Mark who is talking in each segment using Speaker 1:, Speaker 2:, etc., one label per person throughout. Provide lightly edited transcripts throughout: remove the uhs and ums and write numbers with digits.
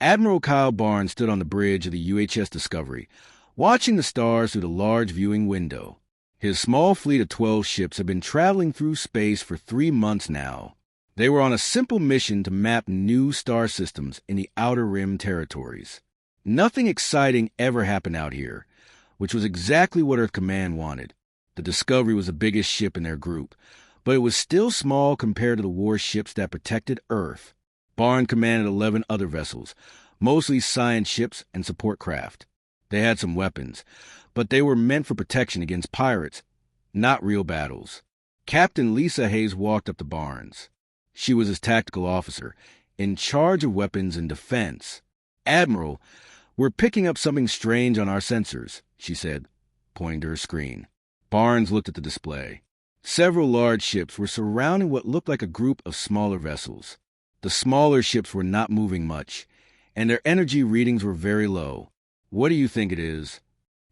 Speaker 1: Admiral Kyle Barnes stood on the bridge of the UHS Discovery, watching the stars through the large viewing window. His small fleet of 12 ships had been traveling through space for 3 months now. They were on a simple mission to map new star systems in the Outer Rim territories. Nothing exciting ever happened out here, which was exactly what Earth Command wanted. The Discovery was the biggest ship in their group, but it was still small compared to the warships that protected Earth. Barnes commanded 11 other vessels, mostly science ships and support craft. They had some weapons, but they were meant for protection against pirates, not real battles. Captain Lisa Hayes walked up to Barnes. She was his tactical officer, in charge of weapons and defense. "Admiral, we're picking up something strange on our sensors," she said, pointing to her screen. Barnes looked at the display. Several large ships were surrounding what looked like a group of smaller vessels. The smaller ships were not moving much, and their energy readings were very low. "What do you think it is?"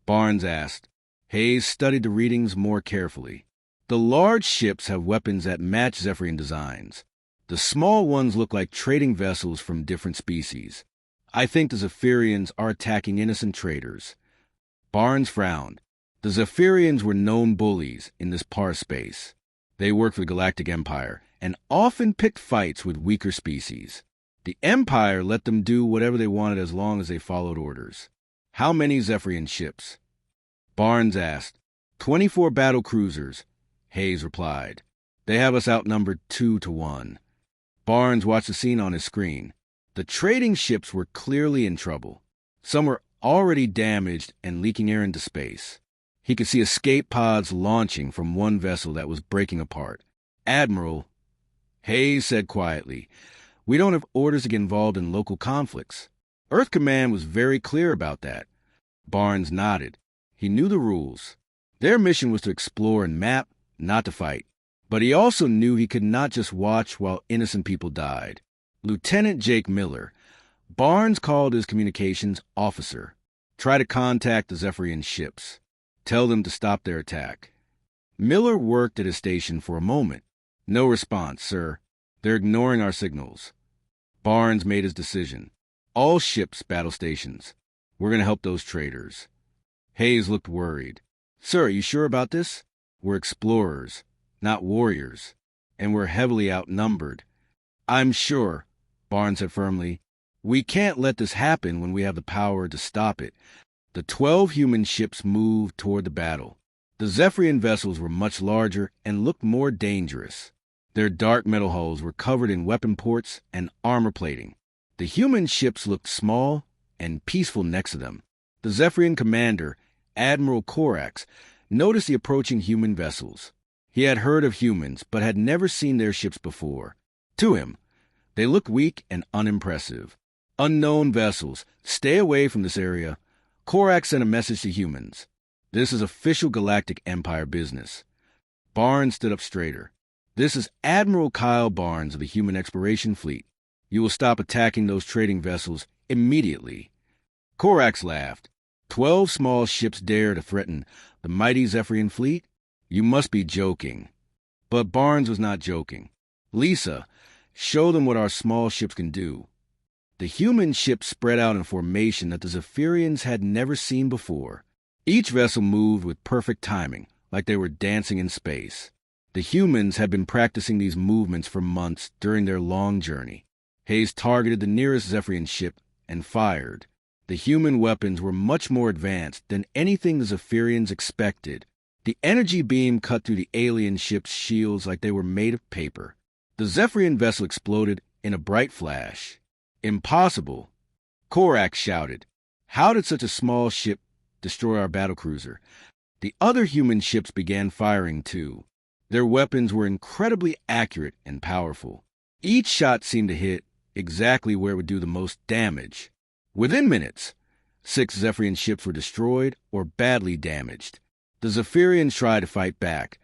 Speaker 1: Barnes asked. Hayes studied the readings more carefully. "The large ships have weapons that match Zephyrian designs. The small ones look like trading vessels from different species. I think the Zephyrians are attacking innocent traders." Barnes frowned. The Zephyrians were known bullies in this part of space. They worked for the Galactic Empire and often picked fights with weaker species. The Empire let them do whatever they wanted as long as they followed orders. "How many Zephyrian ships?" Barnes asked. 24 battle cruisers," Hayes replied. "They have us outnumbered 2-1. Barnes watched the scene on his screen. The trading ships were clearly in trouble. Some were already damaged and leaking air into space. He could see escape pods launching from one vessel that was breaking apart. "Admiral," Hayes said quietly, "we don't have orders to get involved in local conflicts." Earth Command was very clear about that. Barnes nodded. He knew the rules. Their mission was to explore and map, not to fight. But he also knew he could not just watch while innocent people died. Lieutenant Jake Miller, Barnes called his communications officer. "Try to contact the Zephyrian ships. Tell them to stop their attack." Miller worked at his station for a moment. "No response, sir. They're ignoring our signals." Barnes made his decision. "All ships, battle stations. We're going to help those traders." Hayes looked worried. "Sir, are you sure about this? We're explorers, not warriors, and we're heavily outnumbered." "I'm sure," Barnes said firmly. "We can't let this happen when we have the power to stop it." The 12 human ships moved toward the battle. The Zephyrian vessels were much larger and looked more dangerous. Their dark metal hulls were covered in weapon ports and armor plating. The human ships looked small and peaceful next to them. The Zephyrian commander, Admiral Corax, noticed the approaching human vessels. He had heard of humans, but had never seen their ships before. To him, they looked weak and unimpressive. "Unknown vessels, stay away from this area." Corax sent a message to humans. "This is official Galactic Empire business." Barnes stood up straighter. "This is Admiral Kyle Barnes of the Human Exploration Fleet. You will stop attacking those trading vessels immediately." Corax laughed. 12 small ships dare to threaten the mighty Zephyrian fleet? You must be joking." But Barnes was not joking. "Lisa, show them what our small ships can do." The human ships spread out in a formation that the Zephyrians had never seen before. Each vessel moved with perfect timing, like they were dancing in space. The humans had been practicing these movements for months during their long journey. Hayes targeted the nearest Zephyrian ship and fired. The human weapons were much more advanced than anything the Zephyrians expected. The energy beam cut through the alien ship's shields like they were made of paper. The Zephyrian vessel exploded in a bright flash. "Impossible!" Corax shouted. "How did such a small ship destroy our battlecruiser?" The other human ships began firing too. Their weapons were incredibly accurate and powerful. Each shot seemed to hit exactly where it would do the most damage. Within minutes, 6 Zephyrian ships were destroyed or badly damaged. The Zephyrians tried to fight back,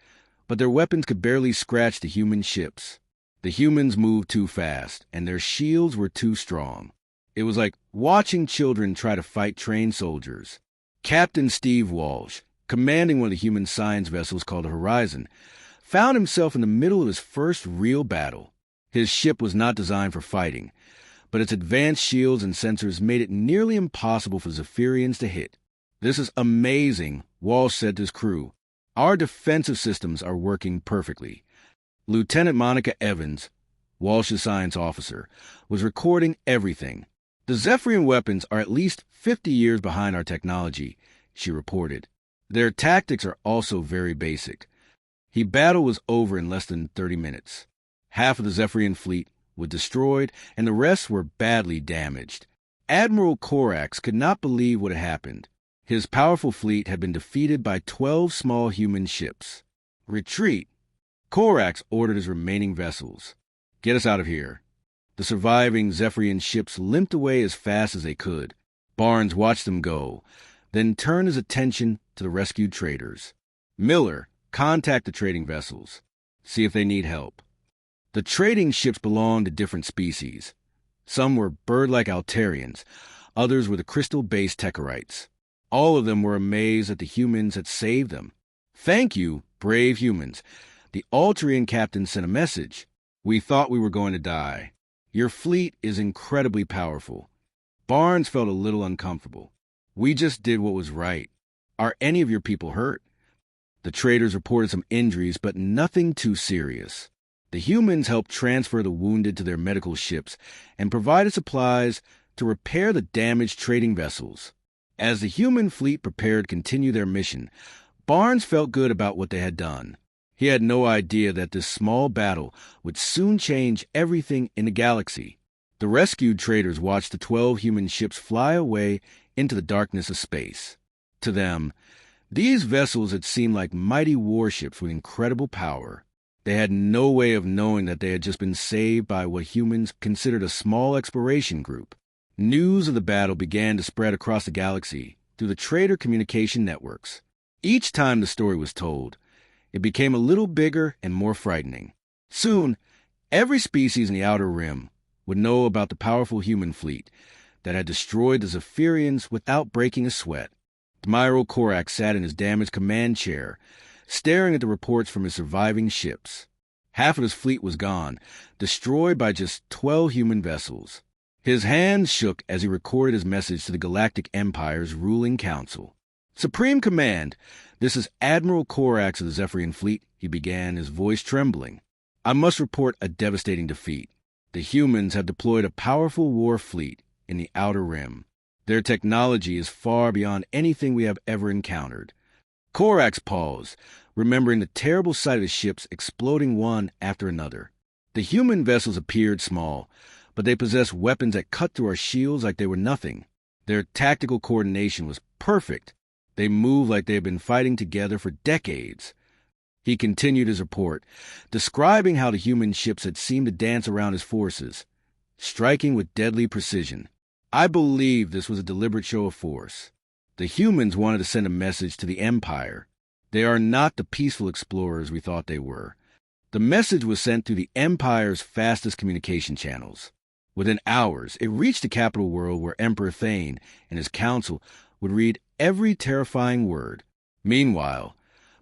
Speaker 1: but their weapons could barely scratch the human ships. The humans moved too fast, and their shields were too strong. It was like watching children try to fight trained soldiers. Captain Steve Walsh, commanding one of the human science vessels called the Horizon, found himself in the middle of his first real battle. His ship was not designed for fighting, but its advanced shields and sensors made it nearly impossible for Zephyrians to hit. "This is amazing," Walsh said to his crew. "Our defensive systems are working perfectly." Lieutenant Monica Evans, Walsh's science officer, was recording everything. "The Zephyrian weapons are at least 50 years behind our technology," she reported. "Their tactics are also very basic." The battle was over in less than 30 minutes. Half of the Zephyrian fleet was destroyed, and the rest were badly damaged. Admiral Corax could not believe what had happened. His powerful fleet had been defeated by 12 small human ships. "Retreat!" Corax ordered his remaining vessels. "Get us out of here." The surviving Zephyrian ships limped away as fast as they could. Barnes watched them go, then turned his attention to the rescued traders. "Miller, contact the trading vessels. See if they need help." The trading ships belonged to different species. Some were bird-like Altarians, others were the crystal-based Techerites. All of them were amazed that the humans had saved them. "Thank you, brave humans. The Altarian captain sent a message. We thought we were going to die. Your fleet is incredibly powerful." Barnes felt a little uncomfortable. "We just did what was right. Are any of your people hurt?" The traders reported some injuries, but nothing too serious. The humans helped transfer the wounded to their medical ships and provided supplies to repair the damaged trading vessels. As the human fleet prepared to continue their mission, Barnes felt good about what they had done. He had no idea that this small battle would soon change everything in the galaxy. The rescued traders watched the 12 human ships fly away into the darkness of space. To them, these vessels had seemed like mighty warships with incredible power. They had no way of knowing that they had just been saved by what humans considered a small exploration group. News of the battle began to spread across the galaxy through the trader communication networks. Each time the story was told, it became a little bigger and more frightening. Soon, every species in the Outer Rim would know about the powerful human fleet that had destroyed the Zephyrians without breaking a sweat. Admiral Corax sat in his damaged command chair, staring at the reports from his surviving ships. Half of his fleet was gone, destroyed by just 12 human vessels. His hands shook as he recorded his message to the Galactic Empire's ruling council. "Supreme Command, this is Admiral Corax of the Zephyrian fleet," he began, his voice trembling. "I must report a devastating defeat. The humans have deployed a powerful war fleet in the Outer Rim. Their technology is far beyond anything we have ever encountered." Corax paused, remembering the terrible sight of the ships exploding one after another. The human vessels appeared small, but they possessed weapons that cut through our shields like they were nothing. Their tactical coordination was perfect. They moved like they had been fighting together for decades. He continued his report, describing how the human ships had seemed to dance around his forces, striking with deadly precision. "I believe this was a deliberate show of force. The humans wanted to send a message to the Empire. They are not the peaceful explorers we thought they were." The message was sent through the Empire's fastest communication channels. Within hours, it reached the capital world where Emperor Thane and his council would read every terrifying word. Meanwhile,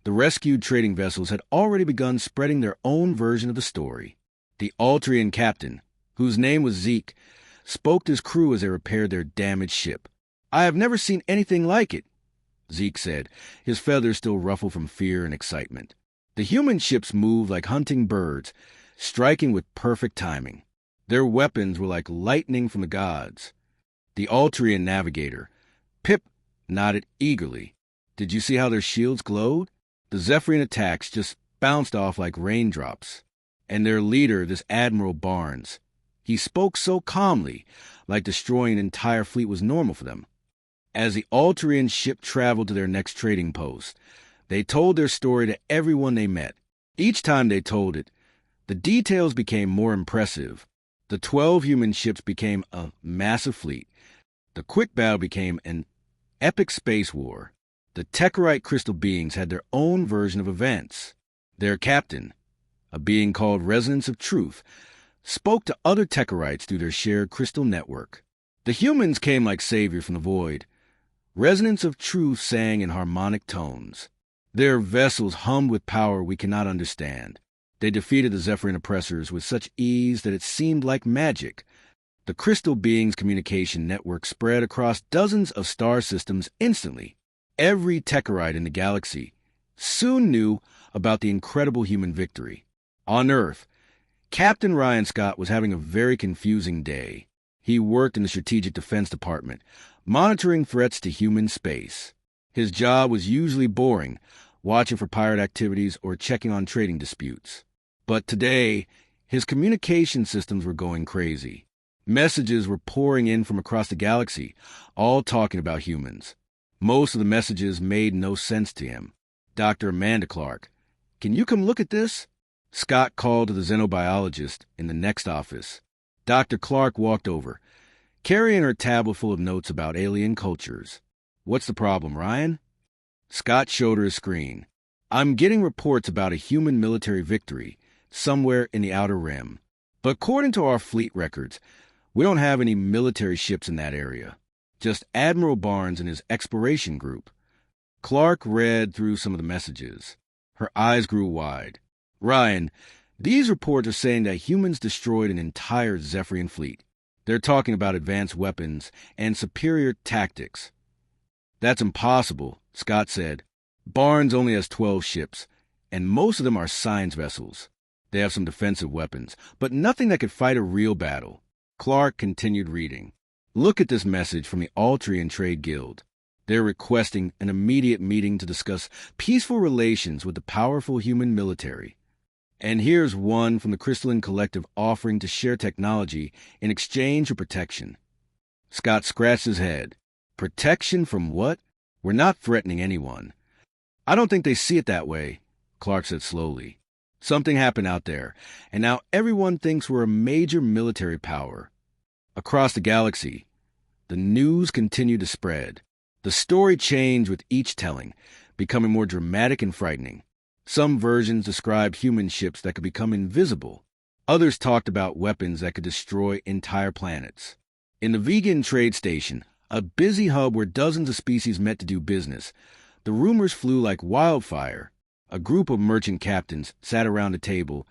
Speaker 1: the rescued trading vessels had already begun spreading their own version of the story. The Altarian captain, whose name was Zeke, spoke to his crew as they repaired their damaged ship. "I have never seen anything like it," Zeke said, his feathers still ruffled from fear and excitement. The human ships moved like hunting birds, striking with perfect timing. Their weapons were like lightning from the gods. The Altarian navigator, Pip, nodded eagerly. "Did you see how their shields glowed?" The Zephyrian attacks just bounced off like raindrops. And their leader, this Admiral Barnes, he spoke so calmly, like destroying an entire fleet was normal for them. As the Altarian ship traveled to their next trading post, they told their story to everyone they met. Each time they told it, the details became more impressive. The 12 human ships became a massive fleet. The quick battle became an epic space war. The Techerite crystal beings had their own version of events. Their captain, a being called Resonance of Truth, spoke to other Techerites through their shared crystal network. The humans came like saviors from the void. Resonance of Truth sang in harmonic tones. Their vessels hummed with power we cannot understand. They defeated the Zephyrian oppressors with such ease that it seemed like magic. The Crystal Beings communication network spread across dozens of star systems instantly. Every Techerite in the galaxy soon knew about the incredible human victory. On Earth, Captain Ryan Scott was having a very confusing day. He worked in the Strategic Defense Department, monitoring threats to human space. His job was usually boring, watching for pirate activities or checking on trading disputes. But today, his communication systems were going crazy. Messages were pouring in from across the galaxy, all talking about humans. Most of the messages made no sense to him. Dr. Amanda Clark, "Can you come look at this?" Scott called to the xenobiologist in the next office. Dr. Clark walked over, carrying her tablet full of notes about alien cultures. "What's the problem, Ryan?" Scott showed her a screen. "I'm getting reports about a human military victory somewhere in the Outer Rim. But according to our fleet records, we don't have any military ships in that area. Just Admiral Barnes and his exploration group." Clark read through some of the messages. Her eyes grew wide. "Ryan, these reports are saying that humans destroyed an entire Zephyrian fleet. They're talking about advanced weapons and superior tactics." "That's impossible," Scott said. "Barnes only has 12 ships, and most of them are science vessels. They have some defensive weapons, but nothing that could fight a real battle." Clark continued reading. "Look at this message from the Altrian Trade Guild. They're requesting an immediate meeting to discuss peaceful relations with the powerful human military. And here's one from the Crystalline Collective offering to share technology in exchange for protection." Scott scratched his head. "Protection from what? We're not threatening anyone." "I don't think they see it that way," Clark said slowly. "Something happened out there, and now everyone thinks we're a major military power." Across the galaxy, the news continued to spread. The story changed with each telling, becoming more dramatic and frightening. Some versions described human ships that could become invisible. Others talked about weapons that could destroy entire planets. In the vegan trade station, a busy hub where dozens of species met to do business, the rumors flew like wildfire. A group of merchant captains sat around a table,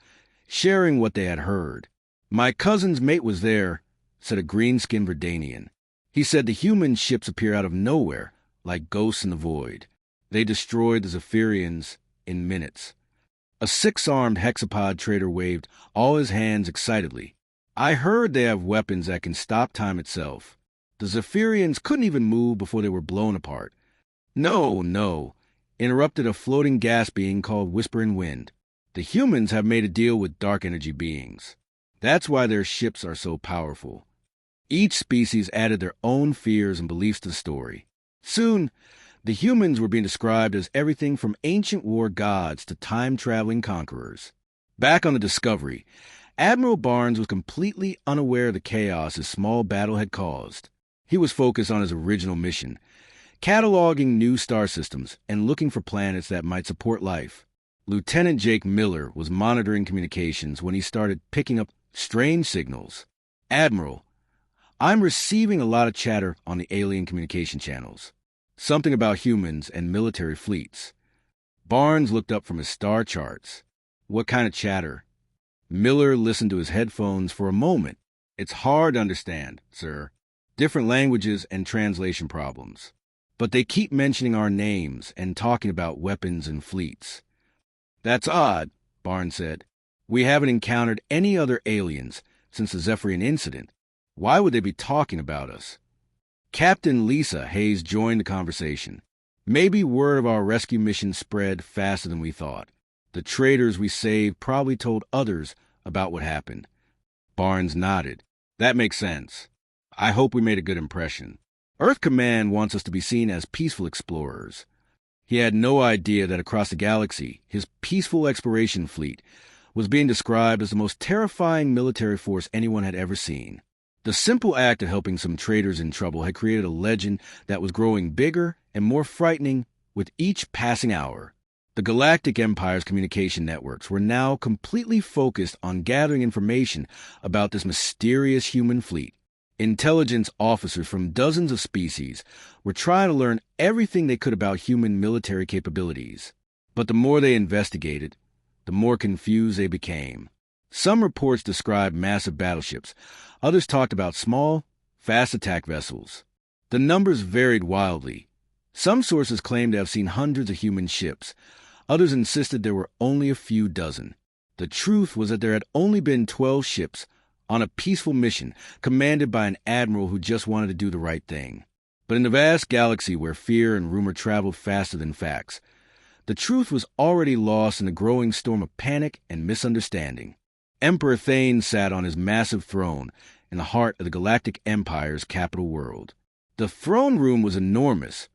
Speaker 1: sharing what they had heard. "My cousin's mate was there," said a green-skinned Verdanian. "He said the human ships appear out of nowhere, like ghosts in the void. They destroyed the Zephyrians in minutes." A 6-armed hexapod trader waved all his hands excitedly. "I heard they have weapons that can stop time itself. The Zephyrians couldn't even move before they were blown apart." No, interrupted a floating gas being called Whispering Wind. "The humans have made a deal with dark energy beings. That's why their ships are so powerful." Each species added their own fears and beliefs to the story. Soon, the humans were being described as everything from ancient war gods to time-traveling conquerors. Back on the Discovery, Admiral Barnes was completely unaware of the chaos his small battle had caused. He was focused on his original mission, cataloging new star systems and looking for planets that might support life. Lieutenant Jake Miller was monitoring communications when he started picking up strange signals. "Admiral, I'm receiving a lot of chatter on the alien communication channels. Something about humans and military fleets." Barnes looked up from his star charts. "What kind of chatter?" Miller listened to his headphones for a moment. "It's hard to understand, sir. Different languages and translation problems. But they keep mentioning our names and talking about weapons and fleets." "That's odd," Barnes said. "We haven't encountered any other aliens since the Zephyrian incident. Why would they be talking about us?" Captain Lisa Hayes joined the conversation. "Maybe word of our rescue mission spread faster than we thought. The traders we saved probably told others about what happened." Barnes nodded. "That makes sense. I hope we made a good impression. Earth Command wants us to be seen as peaceful explorers." He had no idea that across the galaxy, his peaceful exploration fleet was being described as the most terrifying military force anyone had ever seen. The simple act of helping some traders in trouble had created a legend that was growing bigger and more frightening with each passing hour. The Galactic Empire's communication networks were now completely focused on gathering information about this mysterious human fleet. Intelligence officers from dozens of species were trying to learn everything they could about human military capabilities. But the more they investigated, the more confused they became. Some reports described massive battleships. Others talked about small, fast attack vessels. The numbers varied wildly. Some sources claimed to have seen hundreds of human ships. Others insisted there were only a few dozen. The truth was that there had only been 12 ships on a peaceful mission commanded by an admiral who just wanted to do the right thing. But in the vast galaxy where fear and rumor traveled faster than facts, the truth was already lost in a growing storm of panic and misunderstanding. Emperor Thane sat on his massive throne in the heart of the Galactic Empire's capital world. The throne room was enormous,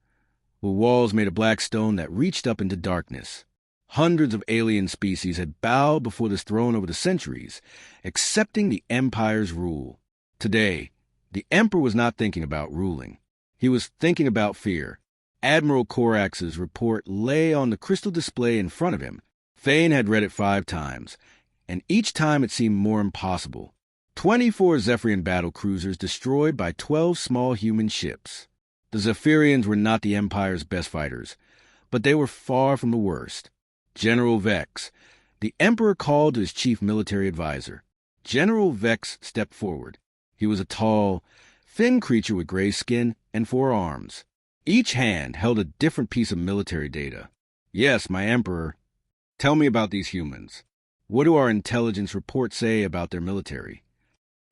Speaker 1: with walls made of black stone that reached up into darkness. Hundreds of alien species had bowed before this throne over the centuries, accepting the Empire's rule. Today, the Emperor was not thinking about ruling. He was thinking about fear. Admiral Corax's report lay on the crystal display in front of him. Thane had read it 5 times, and each time it seemed more impossible. 24 Zephyrian battle cruisers destroyed by 12 small human ships. The Zephyrians were not the Empire's best fighters, but they were far from the worst. General Vex. The Emperor called to his chief military advisor. General Vex stepped forward. He was a tall, thin creature with gray skin and 4 arms. Each hand held a different piece of military data. Yes, my Emperor. Tell me about these humans. What do our intelligence reports say about their military?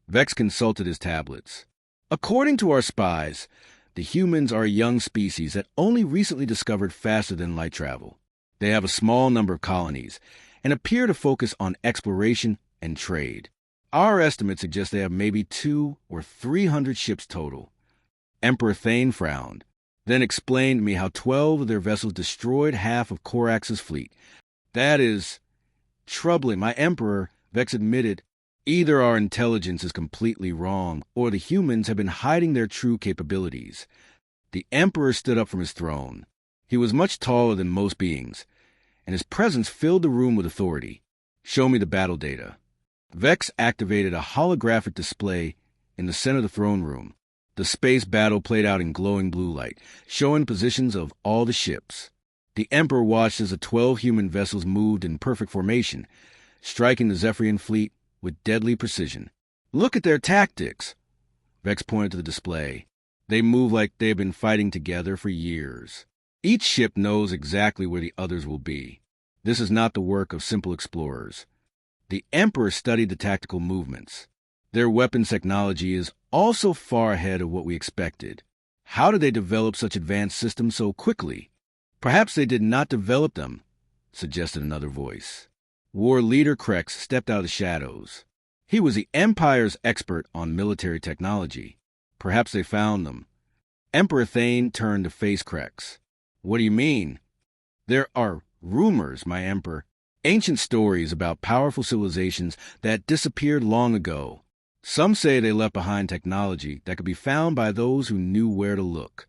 Speaker 1: Vex consulted his tablets. According to our spies, the humans are a young species that only recently discovered faster-than-light travel. They have a small number of colonies and appear to focus on exploration and trade. Our estimates suggest they have maybe 200 or 300 ships total. Emperor Thane frowned, then explained to me how 12 of their vessels destroyed half of Corax's fleet. That is troubling. My Emperor, Vex admitted, either our intelligence is completely wrong, or the humans have been hiding their true capabilities. The Emperor stood up from his throne. He was much taller than most beings, and his presence filled the room with authority. Show me the battle data. Vex activated a holographic display in the center of the throne room. The space battle played out in glowing blue light, showing positions of all the ships. The Emperor watched as the 12 human vessels moved in perfect formation, striking the Zephyrian fleet with deadly precision. Look at their tactics. Vex pointed to the display. They move like they have been fighting together for years. Each ship knows exactly where the others will be. This is not the work of simple explorers. The Emperor studied the tactical movements. Their weapons technology is also far ahead of what we expected. How did they develop such advanced systems so quickly? Perhaps they did not develop them, suggested another voice. War leader Krex stepped out of the shadows. He was the Empire's expert on military technology. Perhaps they found them. Emperor Thane turned to face Krex. What do you mean? There are rumors, my Emperor. Ancient stories about powerful civilizations that disappeared long ago. Some say they left behind technology that could be found by those who knew where to look.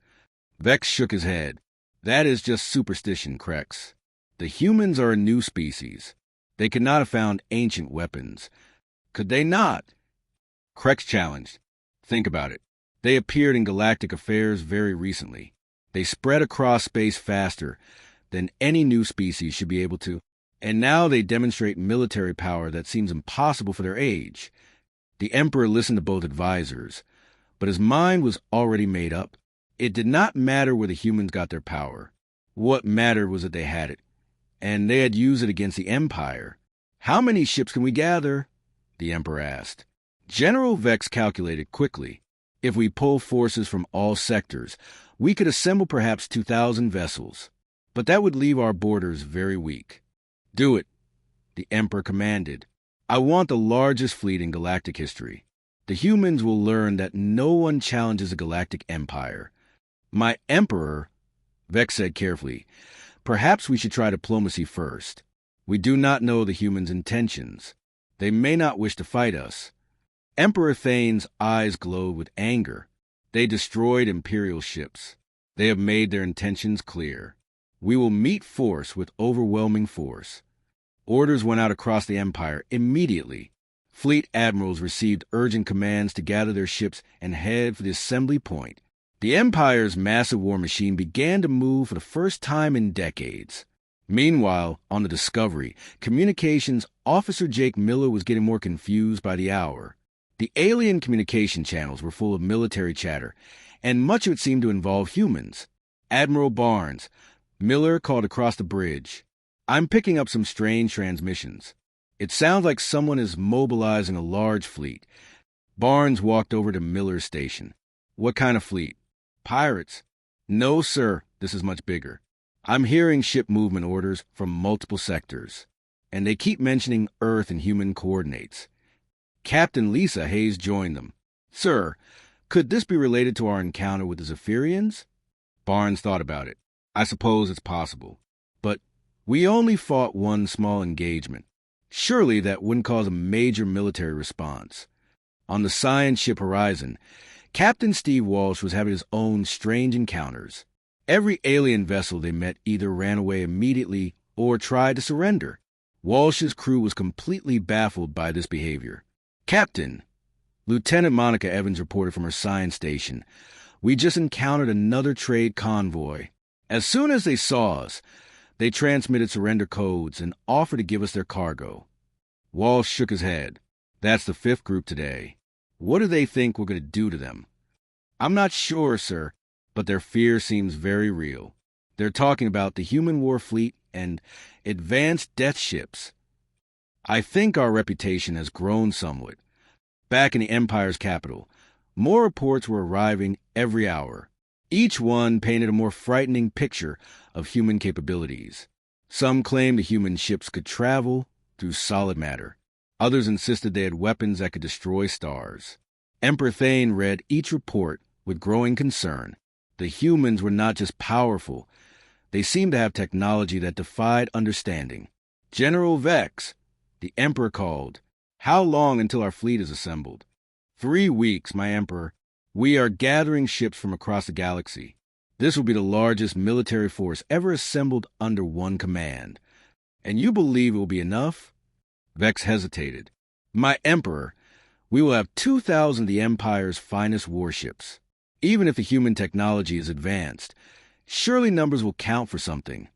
Speaker 1: Vex shook his head. That is just superstition, Krex. The humans are a new species. They could not have found ancient weapons. Could they not? Krex challenged. Think about it. They appeared in galactic affairs very recently. They spread across space faster than any new species should be able to, and now they demonstrate military power that seems impossible for their age. The Emperor listened to both advisors, but his mind was already made up. It did not matter where the humans got their power. What mattered was that they had it, and they had used it against the Empire. How many ships can we gather? The Emperor asked. General Vex calculated quickly. If we pull forces from all sectors, we could assemble perhaps 2,000 vessels. But that would leave our borders very weak. Do it, the Emperor commanded. I want the largest fleet in galactic history. The humans will learn that no one challenges the Galactic Empire. My Emperor, Vex said carefully, perhaps we should try diplomacy first. We do not know the humans' intentions. They may not wish to fight us. Emperor Thane's eyes glowed with anger. They destroyed Imperial ships. They have made their intentions clear. We will meet force with overwhelming force. Orders went out across the Empire immediately. Fleet admirals received urgent commands to gather their ships and head for the assembly point. The Empire's massive war machine began to move for the first time in decades. Meanwhile, on the Discovery, communications officer Jake Miller was getting more confused by the hour. The alien communication channels were full of military chatter, and much of it seemed to involve humans. Admiral Barnes, Miller called across the bridge. I'm picking up some strange transmissions. It sounds like someone is mobilizing a large fleet. Barnes walked over to Miller's station. What kind of fleet? Pirates. No, sir, this is much bigger. I'm hearing ship movement orders from multiple sectors, and they keep mentioning Earth and human coordinates. Captain Lisa Hayes joined them. Sir, could this be related to our encounter with the Zephyrians? Barnes thought about it. I suppose it's possible. But we only fought one small engagement. Surely that wouldn't cause a major military response. On the science ship Horizon, Captain Steve Walsh was having his own strange encounters. Every alien vessel they met either ran away immediately or tried to surrender. Walsh's crew was completely baffled by this behavior. Captain, Lieutenant Monica Evans reported from her science station, we just encountered another trade convoy. As soon as they saw us, they transmitted surrender codes and offered to give us their cargo. Walsh shook his head. That's the 5th group today. What do they think we're going to do to them? I'm not sure, sir, but their fear seems very real. They're talking about the human war fleet and advanced death ships. I think our reputation has grown somewhat. Back in the Empire's capital, more reports were arriving every hour. Each one painted a more frightening picture of human capabilities. Some claimed the human ships could travel through solid matter. Others insisted they had weapons that could destroy stars. Emperor Thane read each report with growing concern. The humans were not just powerful. They seemed to have technology that defied understanding. General Vex, the Emperor called. How long until our fleet is assembled? 3 weeks, my Emperor. We are gathering ships from across the galaxy. This will be the largest military force ever assembled under one command. And you believe it will be enough? Vex hesitated. My Emperor, we will have 2,000 of the Empire's finest warships. Even if the human technology is advanced, surely numbers will count for something.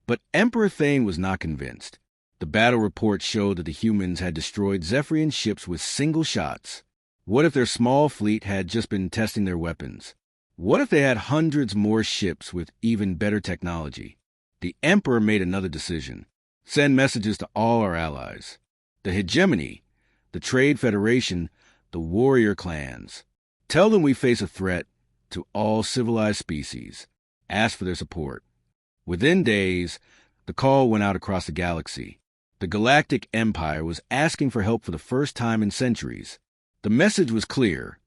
Speaker 1: But Emperor Thane was not convinced. The battle reports showed that the humans had destroyed Zephyrian ships with single shots. What if their small fleet had just been testing their weapons? What if they had hundreds more ships with even better technology? The Emperor made another decision. Send messages to all our allies. The hegemony, the Trade Federation, the warrior clans. Tell them we face a threat to all civilized species. Ask for their support. Within days, the call went out across the galaxy. The Galactic Empire was asking for help for the first time in centuries. The message was clear.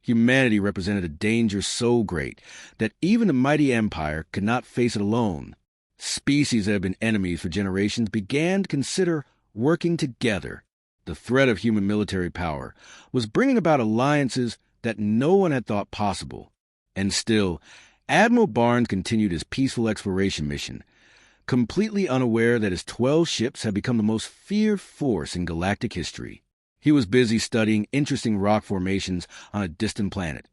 Speaker 1: Humanity represented a danger so great that even the mighty Empire could not face it alone. Species that had been enemies for generations began to consider working together. The threat of human military power was bringing about alliances that no one had thought possible. And still, Admiral Barnes continued his peaceful exploration mission, completely unaware that his 12 ships had become the most feared force in galactic history. He was busy studying interesting rock formations on a distant planet,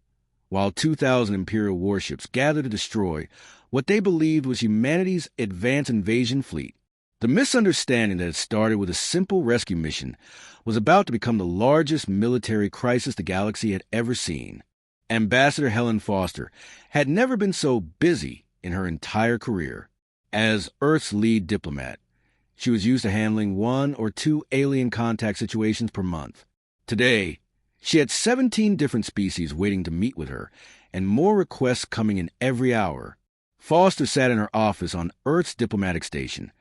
Speaker 1: while 2,000 Imperial warships gathered to destroy what they believed was humanity's advanced invasion fleet. The misunderstanding that had started with a simple rescue mission was about to become the largest military crisis the galaxy had ever seen. Ambassador Helen Foster had never been so busy in her entire career. As Earth's lead diplomat, she was used to handling 1 or 2 alien contact situations per month. Today, she had 17 different species waiting to meet with her, and more requests coming in every hour. Foster sat in her office on Earth's diplomatic station,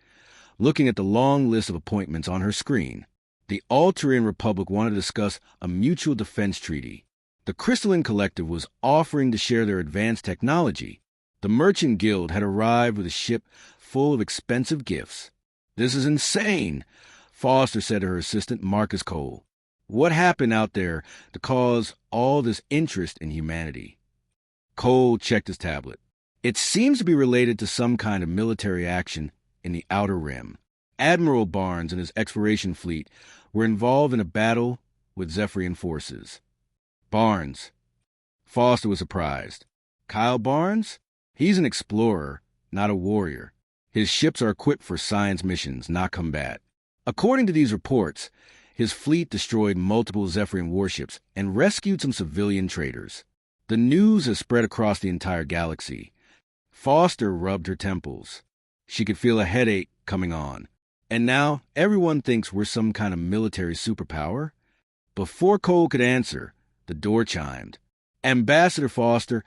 Speaker 1: looking at the long list of appointments on her screen. The Altarian Republic wanted to discuss a mutual defense treaty. The Crystalline Collective was offering to share their advanced technology. The Merchant Guild had arrived with a ship full of expensive gifts. This is insane, Foster said to her assistant, Marcus Cole. What happened out there to cause all this interest in humanity? Cole checked his tablet. It seems to be related to some kind of military action in the Outer Rim. Admiral Barnes and his exploration fleet were involved in a battle with Zephyrian forces. Barnes. Foster was surprised. Kyle Barnes? He's an explorer, not a warrior. His ships are equipped for science missions, not combat. According to these reports, his fleet destroyed multiple Zephyrian warships and rescued some civilian traders. The news has spread across the entire galaxy. Foster rubbed her temples. She could feel a headache coming on. And now everyone thinks we're some kind of military superpower? Before Cole could answer, the door chimed. Ambassador Foster,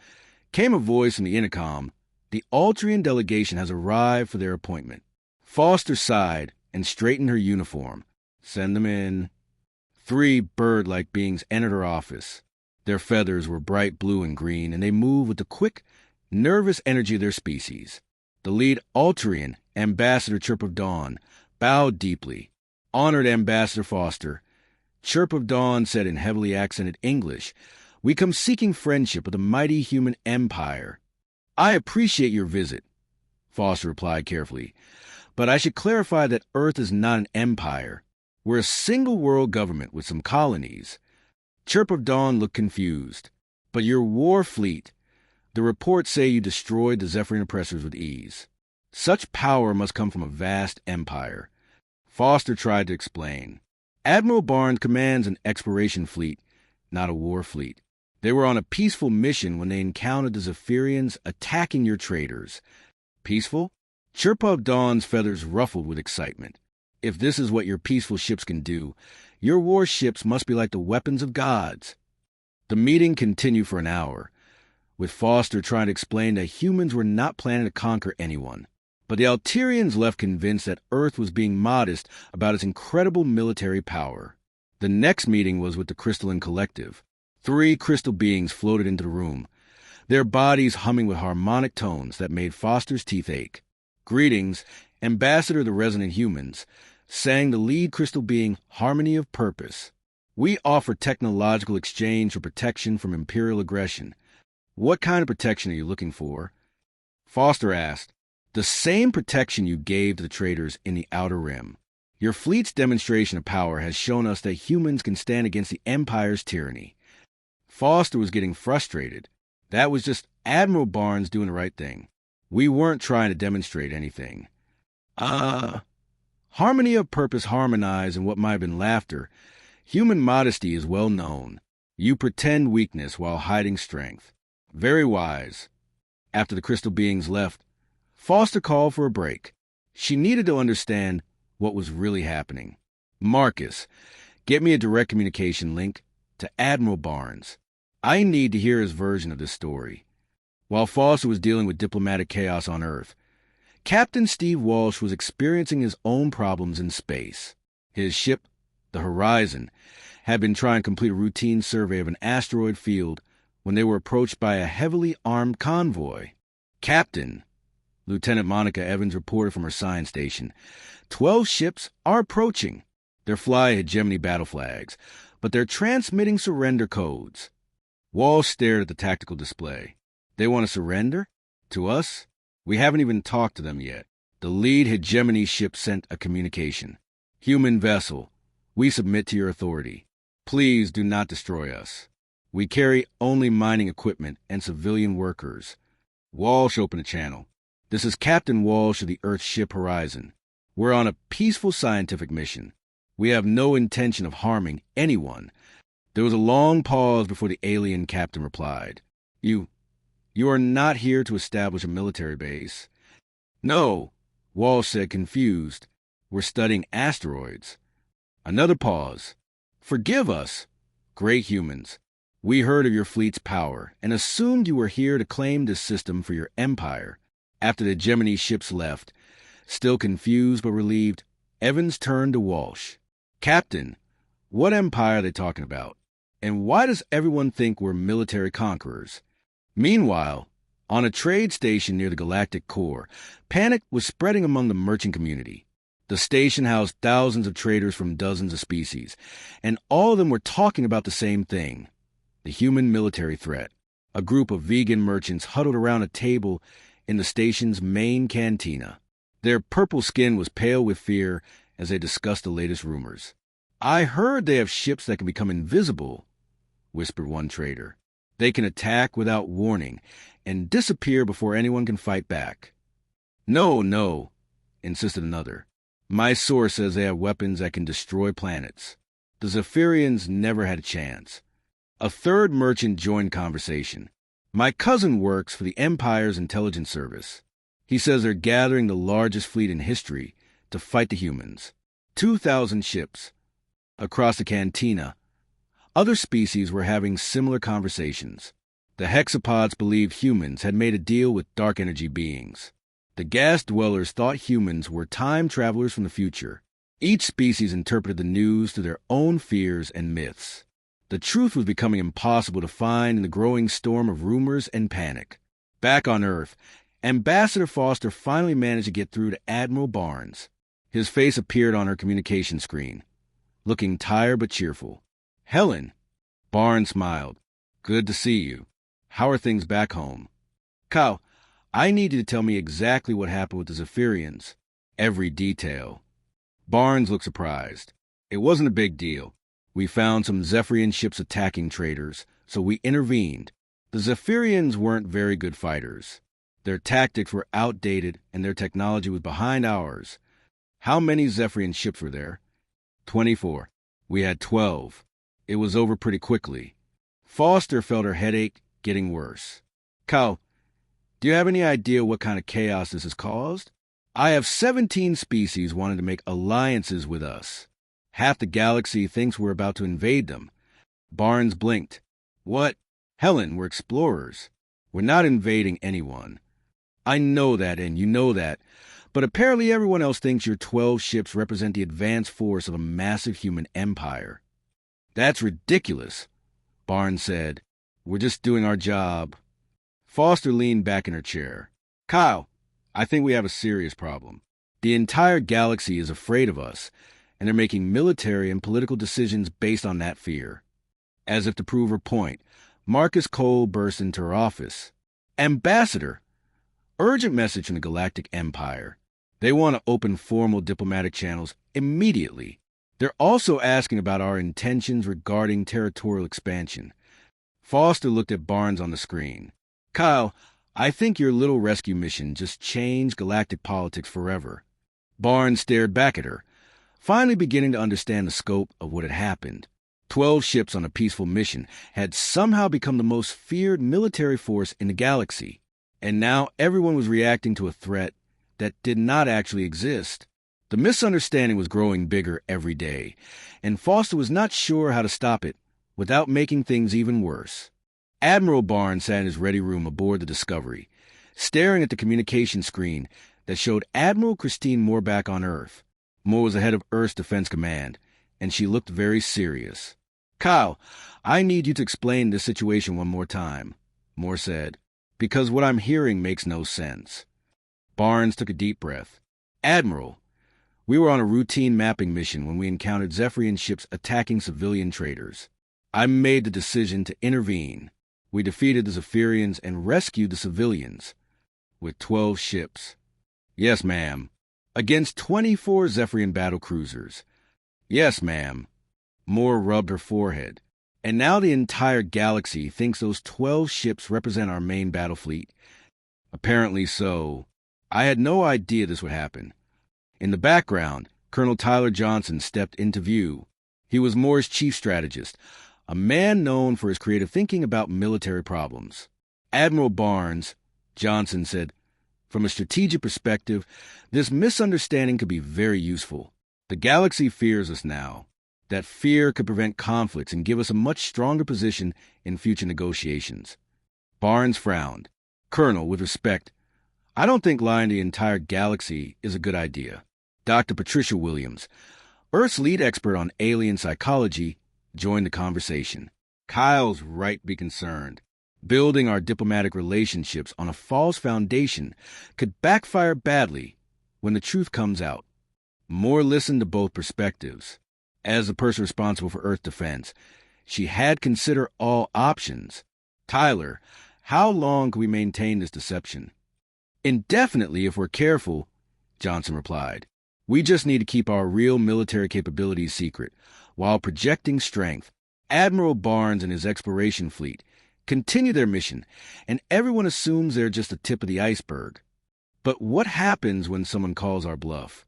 Speaker 1: came a voice from the intercom. The Altrian delegation has arrived for their appointment. Foster sighed and straightened her uniform. Send them in. 3 bird-like beings entered her office. Their feathers were bright blue and green, and they moved with the quick, nervous energy of their species. The lead Altrian, Ambassador Chirp of Dawn, bowed deeply. Honored Ambassador Foster, Chirp of Dawn said in heavily accented English, we come seeking friendship with the mighty human empire. I appreciate your visit, Foster replied carefully, but I should clarify that Earth is not an empire. We're a single-world government with some colonies. Chirp of Dawn looked confused. But your war fleet, the reports say you destroyed the Zephyrian oppressors with ease. Such power must come from a vast empire. Foster tried to explain. Admiral Barnes commands an exploration fleet, not a war fleet. They were on a peaceful mission when they encountered the Zephyrians attacking your traders. Peaceful? Chirp of Dawn's feathers ruffled with excitement. If this is what your peaceful ships can do, your warships must be like the weapons of gods. The meeting continued for an hour, with Foster trying to explain that humans were not planning to conquer anyone. But the Alterians left convinced that Earth was being modest about its incredible military power. The next meeting was with the Crystalline Collective. 3 crystal beings floated into the room, their bodies humming with harmonic tones that made Foster's teeth ache. Greetings, Ambassador of the Resonant Humans, sang the lead crystal being Harmony of Purpose. We offer technological exchange for protection from imperial aggression. What kind of protection are you looking for? Foster asked. The same protection you gave to the traders in the Outer Rim. Your fleet's demonstration of power has shown us that humans can stand against the Empire's tyranny. Foster was getting frustrated. That was just Admiral Barnes doing the right thing. We weren't trying to demonstrate anything. Harmony of Purpose harmonize in what might have been laughter. Human modesty is well known. You pretend weakness while hiding strength. Very wise. After the crystal beings left, Foster called for a break. She needed to understand what was really happening. Marcus, get me a direct communication link to Admiral Barnes. I need to hear his version of this story. While Foster was dealing with diplomatic chaos on Earth, Captain Steve Walsh was experiencing his own problems in space. His ship, the Horizon, had been trying to complete a routine survey of an asteroid field when they were approached by a heavily armed convoy. Captain, Lieutenant Monica Evans reported from her science station, 12 ships are approaching. Their fly hegemony battle flags, but they're transmitting surrender codes. Walsh stared at the tactical display. They want to surrender? To us? We haven't even talked to them yet. The lead hegemony ship sent a communication. Human vessel, we submit to your authority. Please do not destroy us. We carry only mining equipment and civilian workers. Walsh opened a channel. This is Captain Walsh of the Earth ship Horizon. We're on a peaceful scientific mission. We have no intention of harming anyone. There was a long pause before the alien captain replied. You are not here to establish a military base. No, Walsh said, confused. We're studying asteroids. Another pause. Forgive us, great humans. We heard of your fleet's power and assumed you were here to claim this system for your empire. After the Gemini ships left, still confused but relieved, Evans turned to Walsh. Captain, what empire are they talking about? And why does everyone think we're military conquerors? Meanwhile, on a trade station near the Galactic core, panic was spreading among the merchant community. The station housed thousands of traders from dozens of species, and all of them were talking about the same thing, the human military threat. A group of vegan merchants huddled around a table in the station's main cantina. Their purple skin was pale with fear as they discussed the latest rumors. I heard they have ships that can become invisible, whispered one trader. They can attack without warning and disappear before anyone can fight back. No, insisted another. My source says they have weapons that can destroy planets. The Zephyrians never had a chance. A third merchant joined conversation. My cousin works for the Empire's intelligence service. He says they're gathering the largest fleet in history to fight the humans. 2,000 ships. Across the cantina, other species were having similar conversations. The hexapods believed humans had made a deal with dark energy beings. The gas dwellers thought humans were time travelers from the future. Each species interpreted the news through their own fears and myths. The truth was becoming impossible to find in the growing storm of rumors and panic. Back on Earth, Ambassador Foster finally managed to get through to Admiral Barnes. His face appeared on her communication screen, looking tired but cheerful. "Helen." Barnes smiled. "Good to see you. How are things back home?" "Kyle, I need you to tell me exactly what happened with the Zephyrians. Every detail." Barnes looked surprised. "It wasn't a big deal. We found some Zephyrian ships attacking traders, so we intervened. The Zephyrians weren't very good fighters. Their tactics were outdated and their technology was behind ours. How many Zephyrian ships were there?" 24. We had 12. It was over pretty quickly. Foster felt her headache getting worse. "Kyle, do you have any idea what kind of chaos this has caused? I have 17 species wanting to make alliances with us. Half the galaxy thinks we're about to invade them." Barnes blinked. "What? Helen, we're explorers. We're not invading anyone." "I know that, and you know that. But apparently everyone else thinks your 12 ships represent the advanced force of a massive human empire." "That's ridiculous," Barnes said. "We're just doing our job." Foster leaned back in her chair. "Kyle, I think we have a serious problem. The entire galaxy is afraid of us, and they're making military and political decisions based on that fear." As if to prove her point, Marcus Cole burst into her office. "Ambassador! Urgent message from the Galactic Empire. They want to open formal diplomatic channels immediately. They're also asking about our intentions regarding territorial expansion." Foster looked at Barnes on the screen. "Kyle, I think your little rescue mission just changed galactic politics forever." Barnes stared back at her, finally beginning to understand the scope of what had happened. 12 ships on a peaceful mission had somehow become the most feared military force in the galaxy, and now everyone was reacting to a threat that did not actually exist. The misunderstanding was growing bigger every day, and Foster was not sure how to stop it without making things even worse. Admiral Barnes sat in his ready room aboard the Discovery, staring at the communication screen that showed Admiral Christine Moore back on Earth. Moore was the head of Earth's Defense Command, and she looked very serious. "Kyle, I need you to explain this situation one more time," Moore said, "because what I'm hearing makes no sense." Barnes took a deep breath. "Admiral, we were on a routine mapping mission when we encountered Zephyrian ships attacking civilian traders. I made the decision to intervene. We defeated the Zephyrians and rescued the civilians with 12 ships." "Yes, ma'am." "Against 24 Zephyrian battle cruisers." "Yes, ma'am." Moore rubbed her forehead. "And now the entire galaxy thinks those 12 ships represent our main battle fleet?" "Apparently so. I had no idea this would happen." In the background, Colonel Tyler Johnson stepped into view. He was Moore's chief strategist, a man known for his creative thinking about military problems. "Admiral Barnes," Johnson said, "from a strategic perspective, this misunderstanding could be very useful. The galaxy fears us now. That fear could prevent conflicts and give us a much stronger position in future negotiations." Barnes frowned. "Colonel, with respect, I don't think lying to the entire galaxy is a good idea." Dr. Patricia Williams, Earth's lead expert on alien psychology, joined the conversation. "Kyle's right to be concerned. Building our diplomatic relationships on a false foundation could backfire badly when the truth comes out." Moore listened to both perspectives. As the person responsible for Earth defense, she had considered all options. "Tyler, how long can we maintain this deception?" "Indefinitely if we're careful," Johnson replied. "We just need to keep our real military capabilities secret while projecting strength. Admiral Barnes and his exploration fleet continue their mission, and everyone assumes they're just the tip of the iceberg." But what happens when someone calls our bluff?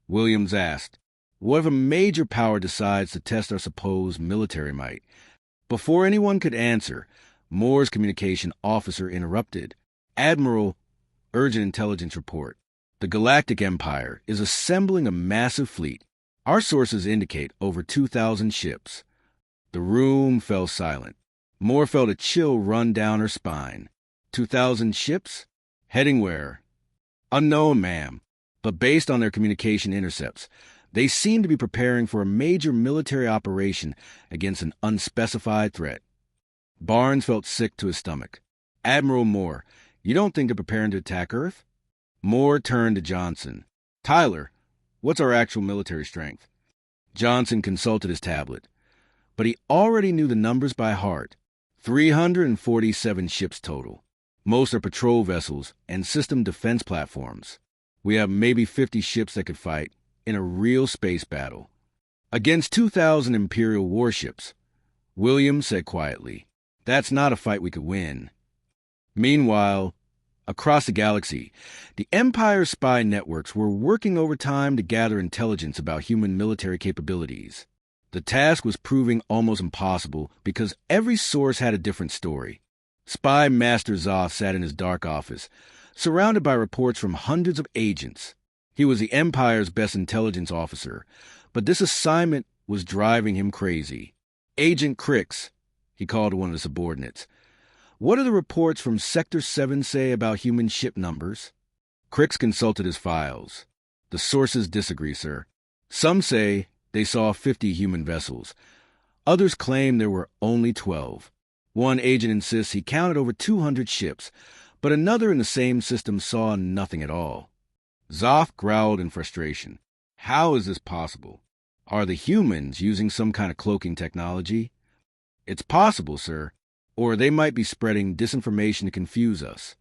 Speaker 1: Williams asked. What if a major power decides to test our supposed military might? Before anyone could answer, Moore's communication officer interrupted. Admiral, urgent intelligence report. The Galactic Empire is assembling a massive fleet. Our sources indicate over 2,000 ships. The room fell silent. Moore felt a chill run down her spine. 2,000 ships? Heading where? Unknown, ma'am. But based on their communication intercepts, they seem to be preparing for a major military operation against an unspecified threat. Barnes felt sick to his stomach. Admiral Moore, you don't think they're preparing to attack Earth? Moore turned to Johnson. Tyler, what's our actual military strength? Johnson consulted his tablet, but he already knew the numbers by heart. 347 ships total. Most are patrol vessels and system defense platforms. We have maybe 50 ships that could fight in a real space battle against 2,000 Imperial warships. Williams said quietly, that's not a fight we could win. Meanwhile, across the galaxy, the Empire's spy networks were working overtime to gather intelligence about human military capabilities. The task was proving almost impossible because every source had a different story. Spy Master Zoth sat in his dark office, surrounded by reports from hundreds of agents. He was the Empire's best intelligence officer, but this assignment was driving him crazy. Agent Crix, he called one of the subordinates. What do the reports from Sector 7 say about human ship numbers? Crix consulted his files. The sources disagree, sir. Some say they saw 50 human vessels. Others claim there were only 12. One agent insists he counted over 200 ships, but another in the same system saw nothing at all. Zoth growled in frustration. How is this possible? Are the humans using some kind of cloaking technology? It's possible, sir. Or they might be spreading disinformation to confuse us.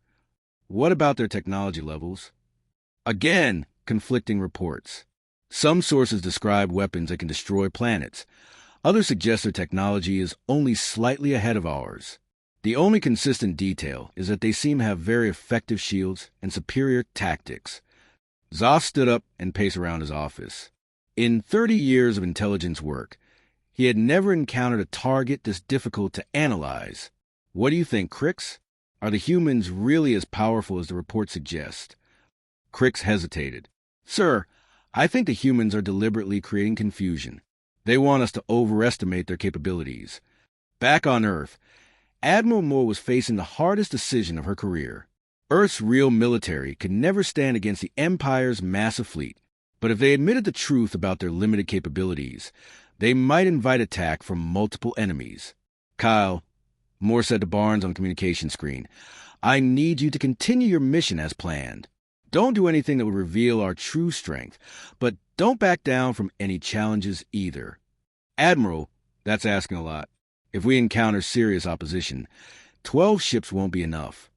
Speaker 1: What about their technology levels? Again, conflicting reports. Some sources describe weapons that can destroy planets. Others suggest their technology is only slightly ahead of ours. The only consistent detail is that they seem to have very effective shields and superior tactics. Zoth stood up and paced around his office. In 30 years of intelligence work, he had never encountered a target this difficult to analyze. What do you think, Crix? Are the humans really as powerful as the reports suggest? Crix hesitated. Sir, I think the humans are deliberately creating confusion. They want us to overestimate their capabilities. Back on Earth, Admiral Moore was facing the hardest decision of her career. Earth's real military could never stand against the Empire's massive fleet. But if they admitted the truth about their limited capabilities, they might invite attack from multiple enemies. Kyle, Moore said to Barnes on the communication screen, I need you to continue your mission as planned. Don't do anything that would reveal our true strength, but don't back down from any challenges either. Admiral, that's asking a lot. If we encounter serious opposition, 12 ships won't be enough.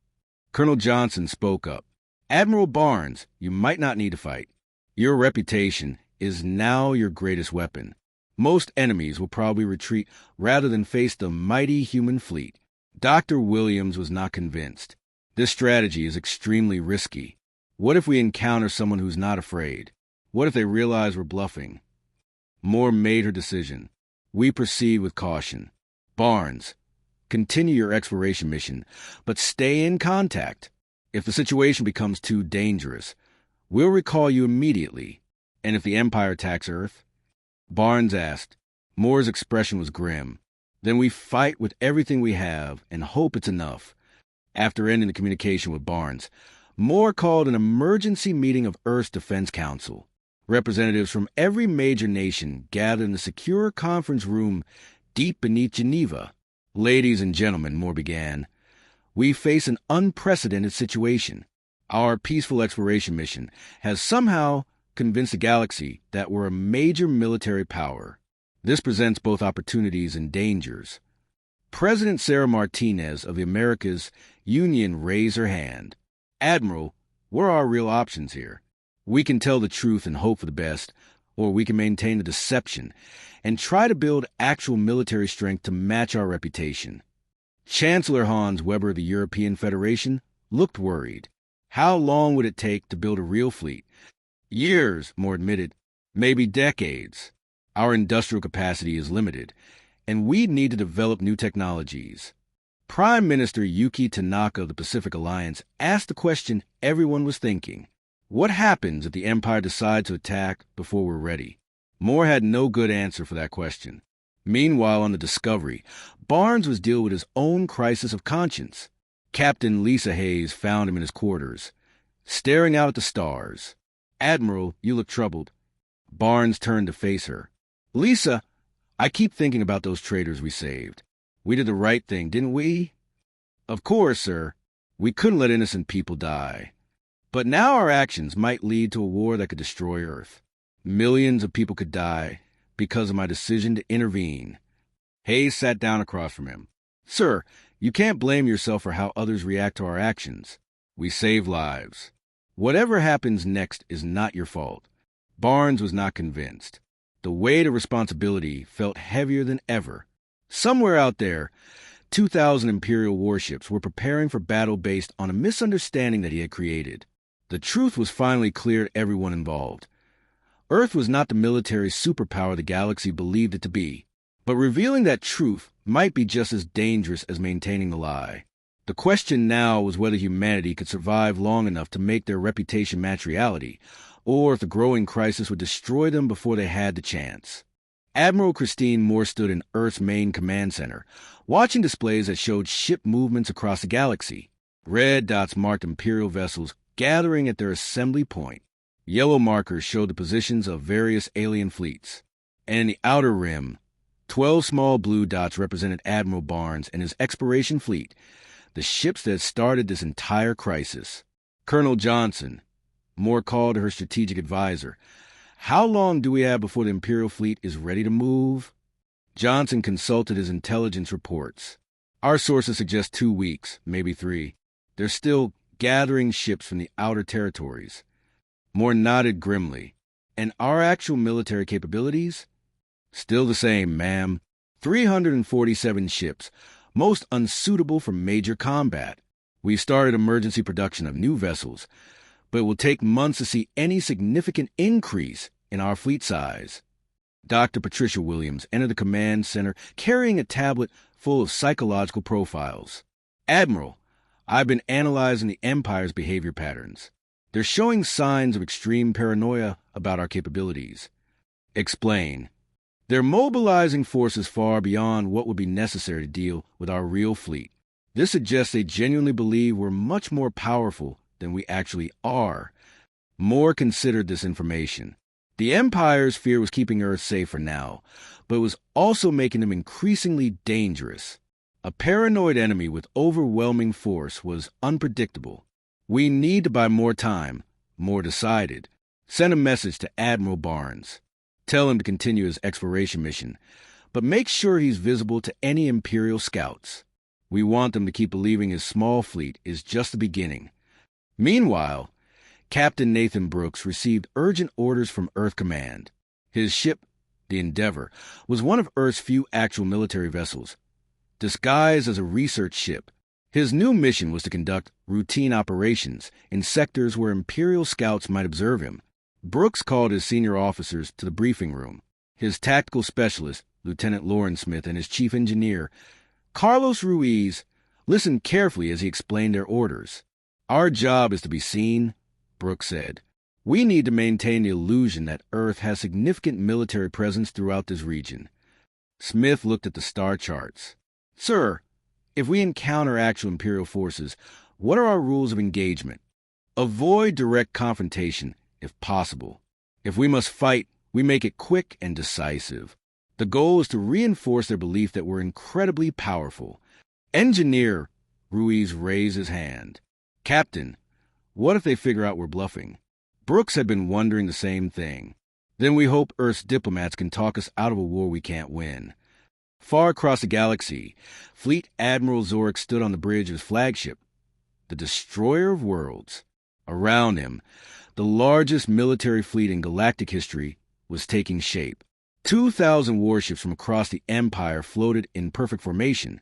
Speaker 1: Colonel Johnson spoke up. Admiral Barnes, you might not need to fight. Your reputation is now your greatest weapon. Most enemies will probably retreat rather than face the mighty human fleet. Dr. Williams was not convinced. This strategy is extremely risky. What if we encounter someone who's not afraid? What if they realize we're bluffing? Moore made her decision. We proceed with caution. Barnes, continue your exploration mission, but stay in contact. If the situation becomes too dangerous, we'll recall you immediately. And if the Empire attacks Earth? Barnes asked. Moore's expression was grim. Then we fight with everything we have and hope it's enough. After ending the communication with Barnes, Moore called an emergency meeting of Earth's Defense Council. Representatives from every major nation gathered in the secure conference room deep beneath Geneva. Ladies and gentlemen, Moore began, we face an unprecedented situation. Our peaceful exploration mission has somehow convinced the galaxy that we're a major military power. This presents both opportunities and dangers. President Sarah Martinez of the Americas Union raised her hand. Admiral, what are our real options here? We can tell the truth and hope for the best, or we can maintain the deception and try to build actual military strength to match our reputation. Chancellor Hans Weber of the European Federation looked worried. How long would it take to build a real fleet? Years, Moore admitted. Maybe decades. Our industrial capacity is limited, and we'd need to develop new technologies. Prime Minister Yuki Tanaka of the Pacific Alliance asked the question everyone was thinking. What happens if the Empire decides to attack before we're ready? Moore had no good answer for that question. Meanwhile, on the Discovery, Barnes was dealing with his own crisis of conscience. Captain Lisa Hayes found him in his quarters, staring out at the stars. "Admiral, you look troubled." Barnes turned to face her. "Lisa, I keep thinking about those traitors we saved. We did the right thing, didn't we?" "Of course, sir. We couldn't let innocent people die. But now our actions might lead to a war that could destroy Earth. Millions of people could die because of my decision to intervene." Hayes sat down across from him. "Sir, you can't blame yourself for how others react to our actions. We save lives. Whatever happens next is not your fault." Barnes was not convinced. The weight of responsibility felt heavier than ever. Somewhere out there, 2,000 Imperial warships were preparing for battle based on a misunderstanding that he had created. The truth was finally clear to everyone involved. Earth was not the military superpower the galaxy believed it to be, but revealing that truth might be just as dangerous as maintaining the lie. The question now was whether humanity could survive long enough to make their reputation match reality, or if the growing crisis would destroy them before they had the chance. Admiral Christine Moore stood in Earth's main command center, watching displays that showed ship movements across the galaxy. Red dots marked Imperial vessels gathering at their assembly point. Yellow markers showed the positions of various alien fleets. And in the outer rim, 12 small blue dots represented Admiral Barnes and his exploration fleet, the ships that had started this entire crisis. "Colonel Johnson," Moore called to her strategic advisor, "how long do we have before the Imperial fleet is ready to move?" Johnson consulted his intelligence reports. "Our sources suggest 2 weeks, maybe 3. They're still gathering ships from the outer territories." Moore nodded grimly. "And our actual military capabilities?" "Still the same, ma'am. 347 ships, most unsuitable for major combat. We've started emergency production of new vessels, but it will take months to see any significant increase in our fleet size." Dr. Patricia Williams entered the command center carrying a tablet full of psychological profiles. "Admiral, I've been analyzing the Empire's behavior patterns. They're showing signs of extreme paranoia about our capabilities." "Explain." "They're mobilizing forces far beyond what would be necessary to deal with our real fleet. This suggests they genuinely believe we're much more powerful than we actually are." Moore considered this information. The Empire's fear was keeping Earth safe for now, but it was also making them increasingly dangerous. A paranoid enemy with overwhelming force was unpredictable. "We need to buy more time," Moore decided. "Send a message to Admiral Barnes. Tell him to continue his exploration mission, but make sure he's visible to any Imperial scouts. We want them to keep believing his small fleet is just the beginning." Meanwhile, Captain Nathan Brooks received urgent orders from Earth Command. His ship, the Endeavor, was one of Earth's few actual military vessels. Disguised as a research ship, his new mission was to conduct routine operations in sectors where Imperial scouts might observe him. Brooks called his senior officers to the briefing room. His tactical specialist, Lieutenant Lauren Smith, and his chief engineer, Carlos Ruiz, listened carefully as he explained their orders. "Our job is to be seen," Brooks said. "We need to maintain the illusion that Earth has significant military presence throughout this region." Smith looked at the star charts. "Sir, if we encounter actual Imperial forces, what are our rules of engagement?" "Avoid direct confrontation, if possible. If we must fight, we make it quick and decisive. The goal is to reinforce their belief that we're incredibly powerful." "Engineer," Ruiz raised his hand. "Captain, what if they figure out we're bluffing?" Brooks had been wondering the same thing. "Then we hope Earth's diplomats can talk us out of a war we can't win." Far across the galaxy, Fleet Admiral Zork stood on the bridge of his flagship, the Destroyer of Worlds. Around him, the largest military fleet in galactic history was taking shape. 2,000 warships from across the Empire floated in perfect formation,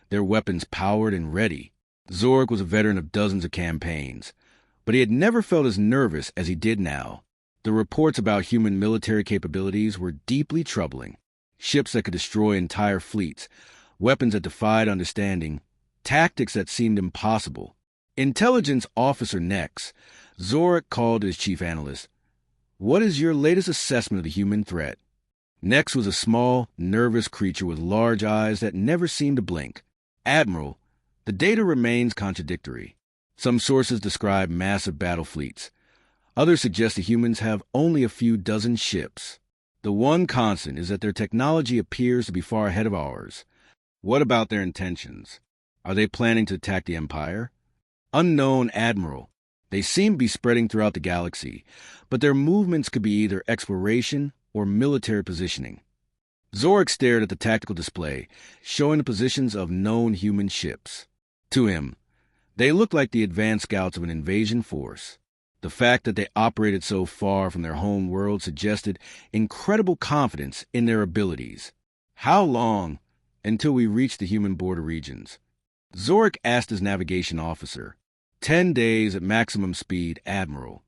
Speaker 1: their weapons powered and ready. Zork was a veteran of dozens of campaigns. but he had never felt as nervous as he did now. The reports about human military capabilities were deeply troubling. Ships that could destroy entire fleets, weapons that defied understanding, tactics that seemed impossible. Intelligence Officer Nex, Zorik called to his chief analyst. "What is your latest assessment of the human threat?" Nex was a small, nervous creature with large eyes that never seemed to blink. "Admiral, the data remains contradictory. Some sources describe massive battle fleets. Others suggest the humans have only a few dozen ships. The one constant is that their technology appears to be far ahead of ours. What about their intentions? Are they planning to attack the Empire?" "Unknown, Admiral. They seem to be spreading throughout the galaxy, but their movements could be either exploration or military positioning." Zorik stared at the tactical display, showing the positions of known human ships. To him, they looked like the advanced scouts of an invasion force. The fact that they operated so far from their home world suggested incredible confidence in their abilities. "How long until we reach the human border regions?" Zorik asked his navigation officer. 10 days at maximum speed, Admiral.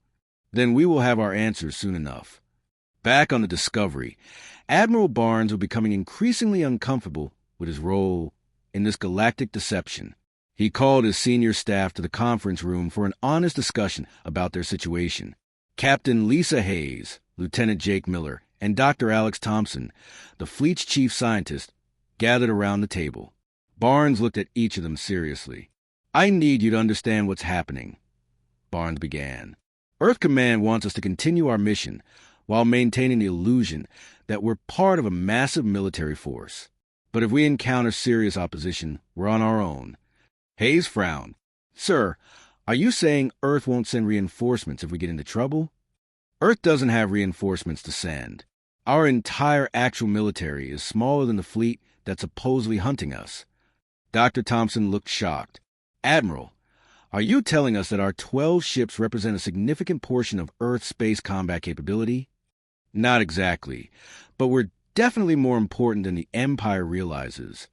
Speaker 1: Then we will have our answers soon enough." Back on the Discovery, Admiral Barnes was becoming increasingly uncomfortable with his role in this galactic deception. He called his senior staff to the conference room for an honest discussion about their situation. Captain Lisa Hayes, Lieutenant Jake Miller, and Dr. Alex Thompson, the fleet's chief scientist, gathered around the table. Barnes looked at each of them seriously. "I need you to understand what's happening," Barnes began. "Earth Command wants us to continue our mission while maintaining the illusion that we're part of a massive military force. But if we encounter serious opposition, we're on our own." Hayes frowned. "Sir, are you saying Earth won't send reinforcements if we get into trouble?" "Earth doesn't have reinforcements to send. Our entire actual military is smaller than the fleet that's supposedly hunting us." Dr. Thompson looked shocked. "Admiral, are you telling us that our 12 ships represent a significant portion of Earth's space combat capability?" "Not exactly, but we're definitely more important than the Empire realizes."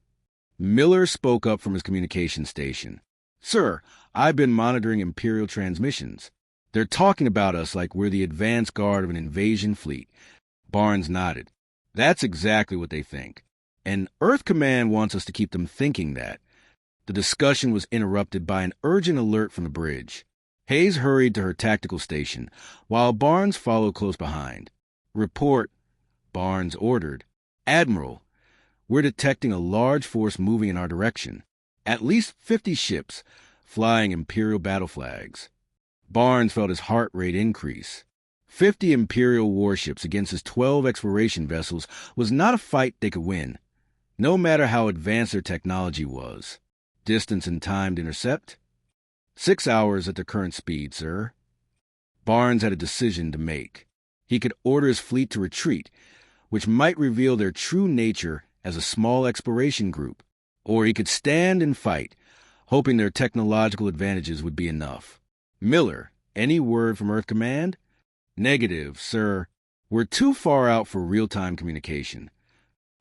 Speaker 1: Miller spoke up from his communication station. "Sir, I've been monitoring Imperial transmissions. They're talking about us like we're the advance guard of an invasion fleet." Barnes nodded. "That's exactly what they think. And Earth Command wants us to keep them thinking that." The discussion was interrupted by an urgent alert from the bridge. Hayes hurried to her tactical station, while Barnes followed close behind. "Report," Barnes ordered. "Admiral, we're detecting a large force moving in our direction. At least 50 ships, flying Imperial battle flags." Barnes felt his heart rate increase. 50 Imperial warships against his 12 exploration vessels was not a fight they could win, no matter how advanced their technology was. Distance and time to intercept? 6 hours at their current speed, sir. Barnes had a decision to make. He could order his fleet to retreat, which might reveal their true nature as a small exploration group, or he could stand and fight, hoping their technological advantages would be enough. "Miller, any word from Earth Command?" "Negative, sir. We're too far out for real-time communication."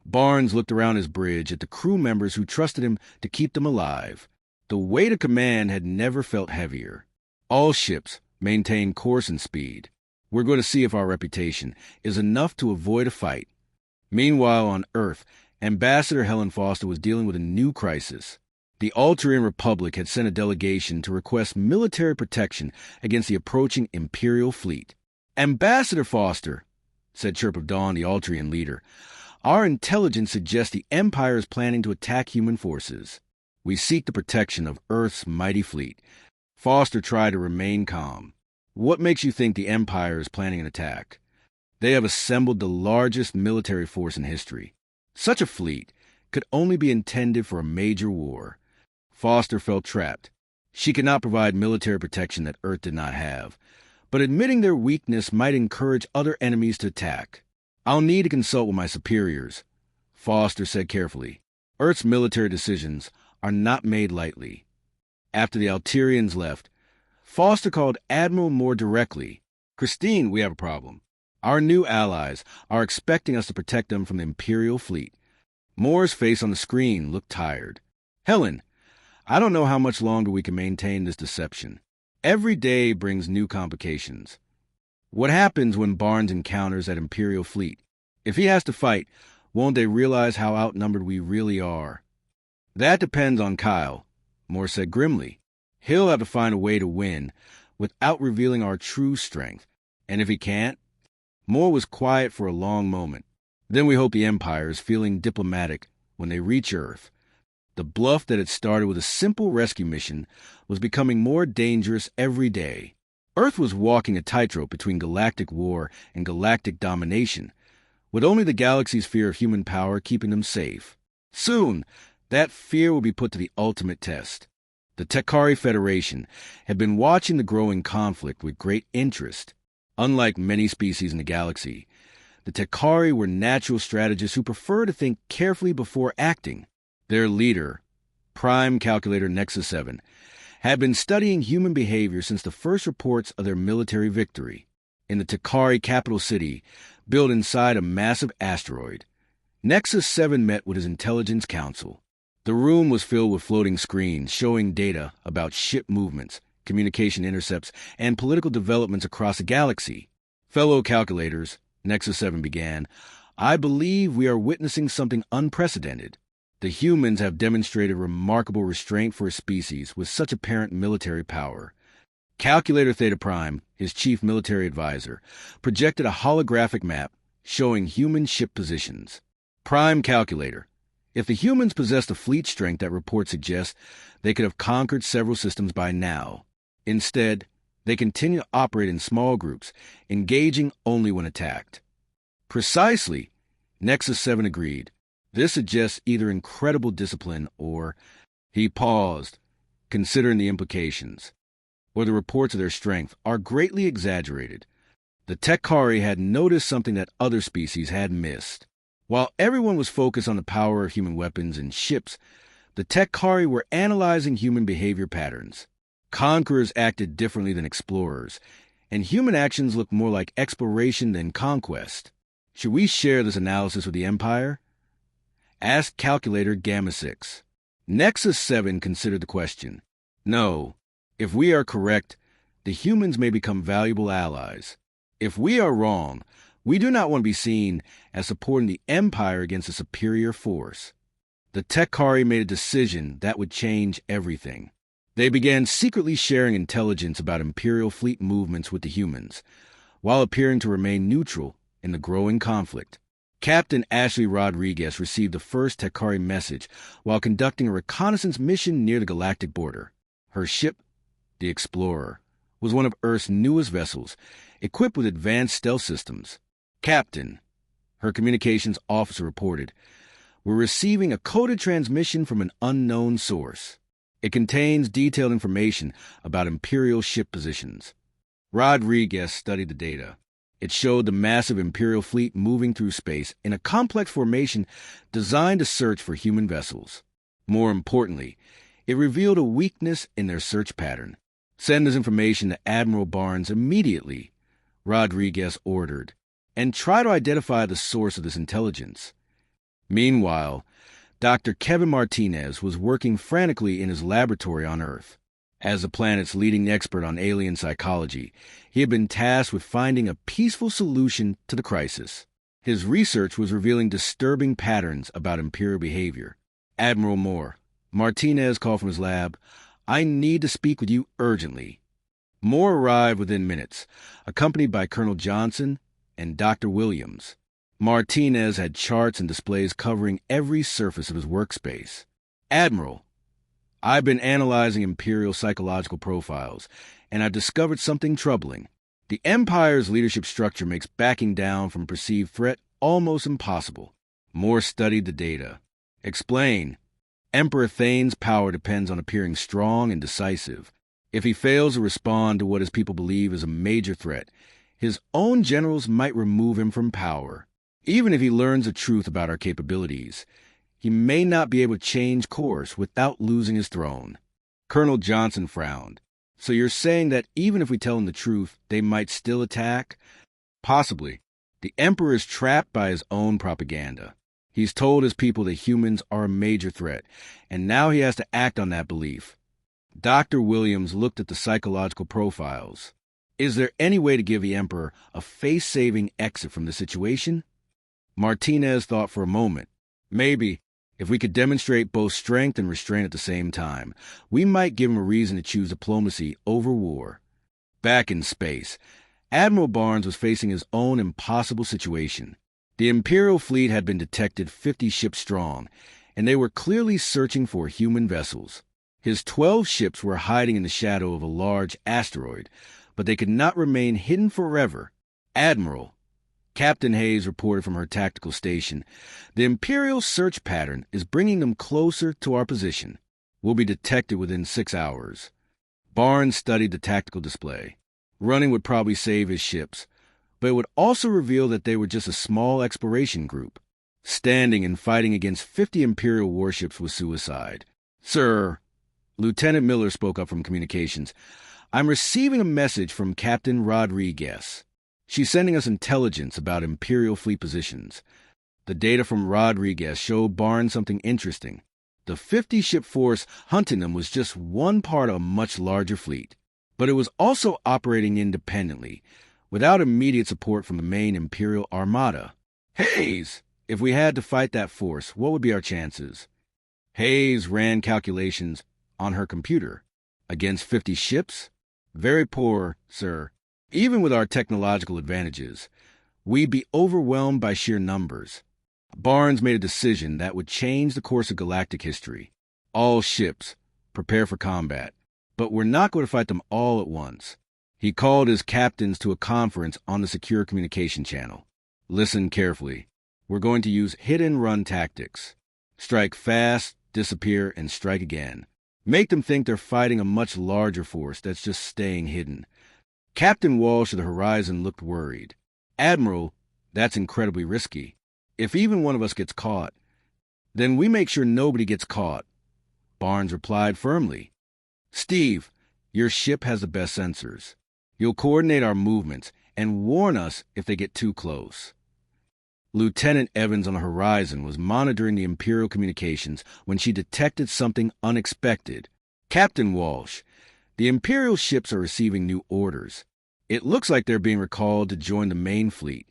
Speaker 1: Barnes looked around his bridge at the crew members who trusted him to keep them alive. The weight of command had never felt heavier. "All ships maintain course and speed. We're going to see if our reputation is enough to avoid a fight." Meanwhile, on Earth, Ambassador Helen Foster was dealing with a new crisis. The Altrian Republic had sent a delegation to request military protection against the approaching Imperial fleet. "Ambassador Foster," said Chirp of Dawn, the Altrian leader, "our intelligence suggests the Empire is planning to attack human forces. We seek the protection of Earth's mighty fleet." Foster tried to remain calm. "What makes you think the Empire is planning an attack? They have assembled the largest military force in history. Such a fleet could only be intended for a major war." Foster felt trapped. She could not provide military protection that Earth did not have, but admitting their weakness might encourage other enemies to attack. "I'll need to consult with my superiors," Foster said carefully. "Earth's military decisions are not made lightly." After the Alterians left, Foster called Admiral more directly. "Christine, we have a problem. Our new allies are expecting us to protect them from the Imperial fleet." Moore's face on the screen looked tired. "Helen, I don't know how much longer we can maintain this deception. Every day brings new complications. What happens when Barnes encounters that Imperial fleet? If he has to fight, won't they realize how outnumbered we really are? That depends on Kyle, Moore said grimly. He'll have to find a way to win without revealing our true strength. And if he can't? Moore was quiet for a long moment. Then we hope the Empire is feeling diplomatic when they reach Earth. The bluff that had started with a simple rescue mission was becoming more dangerous every day. Earth was walking a tightrope between galactic war and galactic domination, with only the galaxy's fear of human power keeping them safe. Soon, that fear will be put to the ultimate test. The Tekari Federation had been watching the growing conflict with great interest. Unlike many species in the galaxy, the Tekari were natural strategists who prefer to think carefully before acting. Their leader, Prime Calculator Nexus 7, had been studying human behavior since the first reports of their military victory. In the Tekari capital city, built inside a massive asteroid, Nexus 7 met with his intelligence council. The room was filled with floating screens showing data about ship movements, communication intercepts, and political developments across the galaxy. Fellow calculators, Nexus 7 began, I believe we are witnessing something unprecedented. The humans have demonstrated remarkable restraint for a species with such apparent military power. Calculator Theta Prime, his chief military advisor, projected a holographic map showing human ship positions. Prime Calculator, if the humans possessed the fleet strength that reports suggest, they could have conquered several systems by now. Instead, they continue to operate in small groups, engaging only when attacked. Precisely, Nexus 7 agreed. This suggests either incredible discipline or, he paused, considering the implications, or the reports of their strength are greatly exaggerated. The Tekari had noticed something that other species had missed. While everyone was focused on the power of human weapons and ships, the Tekari were analyzing human behavior patterns. Conquerors acted differently than explorers, and human actions looked more like exploration than conquest. Should we share this analysis with the Empire? Asked Calculator Gamma 6. Nexus 7 considered the question. No. If we are correct, the humans may become valuable allies. If we are wrong, we do not want to be seen as supporting the Empire against a superior force. The Tekari made a decision that would change everything. They began secretly sharing intelligence about Imperial fleet movements with the humans, while appearing to remain neutral in the growing conflict. Captain Ashley Rodriguez received the first Tekari message while conducting a reconnaissance mission near the galactic border. Her ship, the Explorer, was one of Earth's newest vessels, equipped with advanced stealth systems. Captain, her communications officer reported, we're receiving a coded transmission from an unknown source. It contains detailed information about Imperial ship positions. Rodriguez studied the data. It showed the massive Imperial fleet moving through space in a complex formation designed to search for human vessels. More importantly, it revealed a weakness in their search pattern. Send this information to Admiral Barnes immediately, Rodriguez ordered, and try to identify the source of this intelligence. Meanwhile, Dr. Kevin Martinez was working frantically in his laboratory on Earth. As the planet's leading expert on alien psychology, he had been tasked with finding a peaceful solution to the crisis. His research was revealing disturbing patterns about Imperial behavior. Admiral Moore, Martinez called from his lab, I need to speak with you urgently. Moore arrived within minutes, accompanied by Colonel Johnson and Dr. Williams. Martinez had charts and displays covering every surface of his workspace. Admiral, I've been analyzing Imperial psychological profiles, and I've discovered something troubling. The Empire's leadership structure makes backing down from perceived threat almost impossible. Moore studied the data. Explain. Emperor Thane's power depends on appearing strong and decisive. If he fails to respond to what his people believe is a major threat, his own generals might remove him from power. Even if he learns the truth about our capabilities, he may not be able to change course without losing his throne. Colonel Johnson frowned. So you're saying that even if we tell him the truth, they might still attack? Possibly. The Emperor is trapped by his own propaganda. He's told his people that humans are a major threat, and now he has to act on that belief. Dr. Williams looked at the psychological profiles. Is there any way to give the Emperor a face-saving exit from the situation? Martinez thought for a moment. Maybe, if we could demonstrate both strength and restraint at the same time, we might give him a reason to choose diplomacy over war. Back in space, Admiral Barnes was facing his own impossible situation. The Imperial fleet had been detected 50 ships strong, and they were clearly searching for human vessels. His 12 ships were hiding in the shadow of a large asteroid, but they could not remain hidden forever. Admiral, Captain Hayes reported from her tactical station, the Imperial search pattern is bringing them closer to our position. We'll be detected within 6 hours. Barnes studied the tactical display. Running would probably save his ships, but it would also reveal that they were just a small exploration group. Standing and fighting against 50 Imperial warships was suicide. Sir, Lieutenant Miller spoke up from communications. I'm receiving a message from Captain Rodriguez. She's sending us intelligence about Imperial fleet positions. The data from Rodriguez showed Barnes something interesting. The 50-ship force hunting them was just one part of a much larger fleet, but it was also operating independently, without immediate support from the main Imperial Armada. Hayes! If we had to fight that force, what would be our chances? Hayes ran calculations on her computer. Against 50 ships? Very poor, sir. Even with our technological advantages, we'd be overwhelmed by sheer numbers. Barnes made a decision that would change the course of galactic history. All ships, prepare for combat. But we're not going to fight them all at once. He called his captains to a conference on the secure communication channel. Listen carefully. We're going to use hit-and-run tactics. Strike fast, disappear, and strike again. Make them think they're fighting a much larger force that's just staying hidden. Captain Walsh of the Horizon looked worried. Admiral, that's incredibly risky. If even one of us gets caught, then we make sure nobody gets caught. Barnes replied firmly. Steve, your ship has the best sensors. You'll coordinate our movements and warn us if they get too close. Lieutenant Evans on the Horizon was monitoring the Imperial communications when she detected something unexpected. Captain Walsh, the Imperial ships are receiving new orders. It looks like they're being recalled to join the main fleet.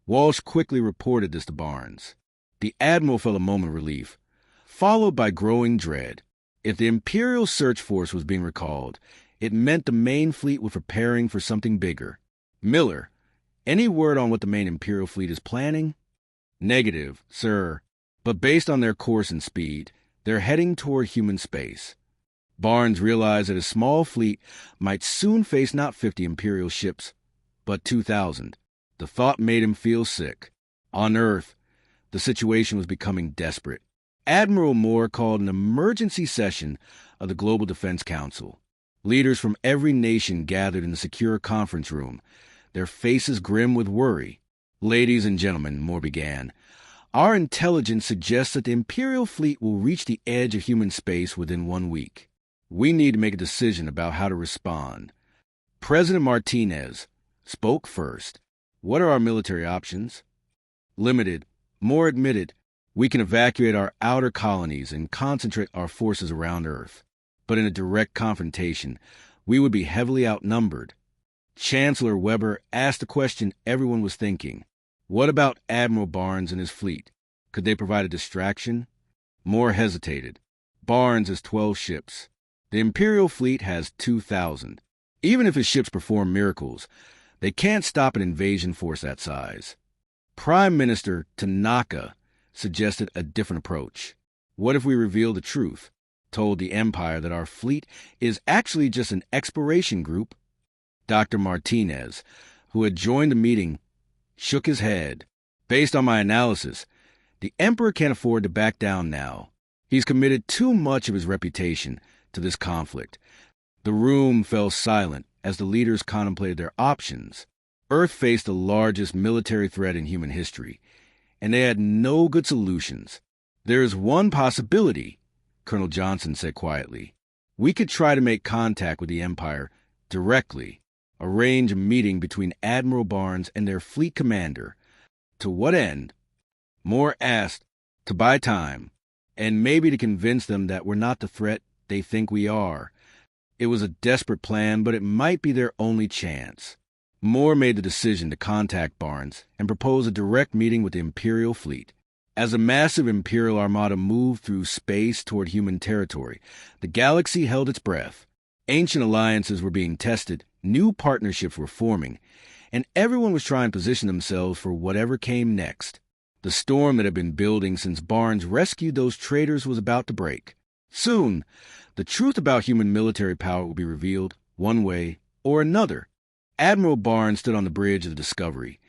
Speaker 1: Walsh quickly reported this to Barnes. The Admiral felt a moment of relief, followed by growing dread. If the Imperial search force was being recalled, it meant the main fleet was preparing for something bigger. Miller, any word on what the main Imperial fleet is planning? Negative, sir. But based on their course and speed, they're heading toward human space. Barnes realized that a small fleet might soon face not 50 Imperial ships, but 2,000. The thought made him feel sick. On Earth, the situation was becoming desperate. Admiral Moore called an emergency session of the Global Defense Council. Leaders from every nation gathered in the secure conference room, their faces grim with worry. Ladies and gentlemen, Moore began, our intelligence suggests that the Imperial fleet will reach the edge of human space within 1 week. We need to make a decision about how to respond. President Martinez spoke first. What are our military options? Limited. Moore admitted, we can evacuate our outer colonies and concentrate our forces around Earth. But in a direct confrontation, we would be heavily outnumbered. Chancellor Weber asked the question everyone was thinking. What about Admiral Barnes and his fleet? Could they provide a distraction? Moore hesitated. Barnes has 12 ships. The Imperial fleet has 2,000. Even if his ships perform miracles, they can't stop an invasion force that size. Prime Minister Tanaka suggested a different approach. What if we reveal the truth, told the Empire that our fleet is actually just an exploration group? Dr. Martinez, who had joined the meeting, shook his head. Based on my analysis, the Emperor can't afford to back down now. He's committed too much of his reputation to this conflict. The room fell silent as the leaders contemplated their options. Earth faced the largest military threat in human history, and they had no good solutions. There is one possibility, Colonel Johnson said quietly. We could try to make contact with the Empire directly, arrange a meeting between Admiral Barnes and their fleet commander. To what end? Moore asked, to buy time, and maybe to convince them that we're not the threat they think we are. It was a desperate plan, but it might be their only chance. Moore made the decision to contact Barnes and propose a direct meeting with the Imperial fleet. As a massive Imperial armada moved through space toward human territory, the galaxy held its breath. Ancient alliances were being tested, new partnerships were forming, and everyone was trying to position themselves for whatever came next. The storm that had been building since Barnes rescued those traitors was about to break. Soon, the truth about human military power would be revealed, one way or another. Admiral Barnes stood on the bridge of the Discovery,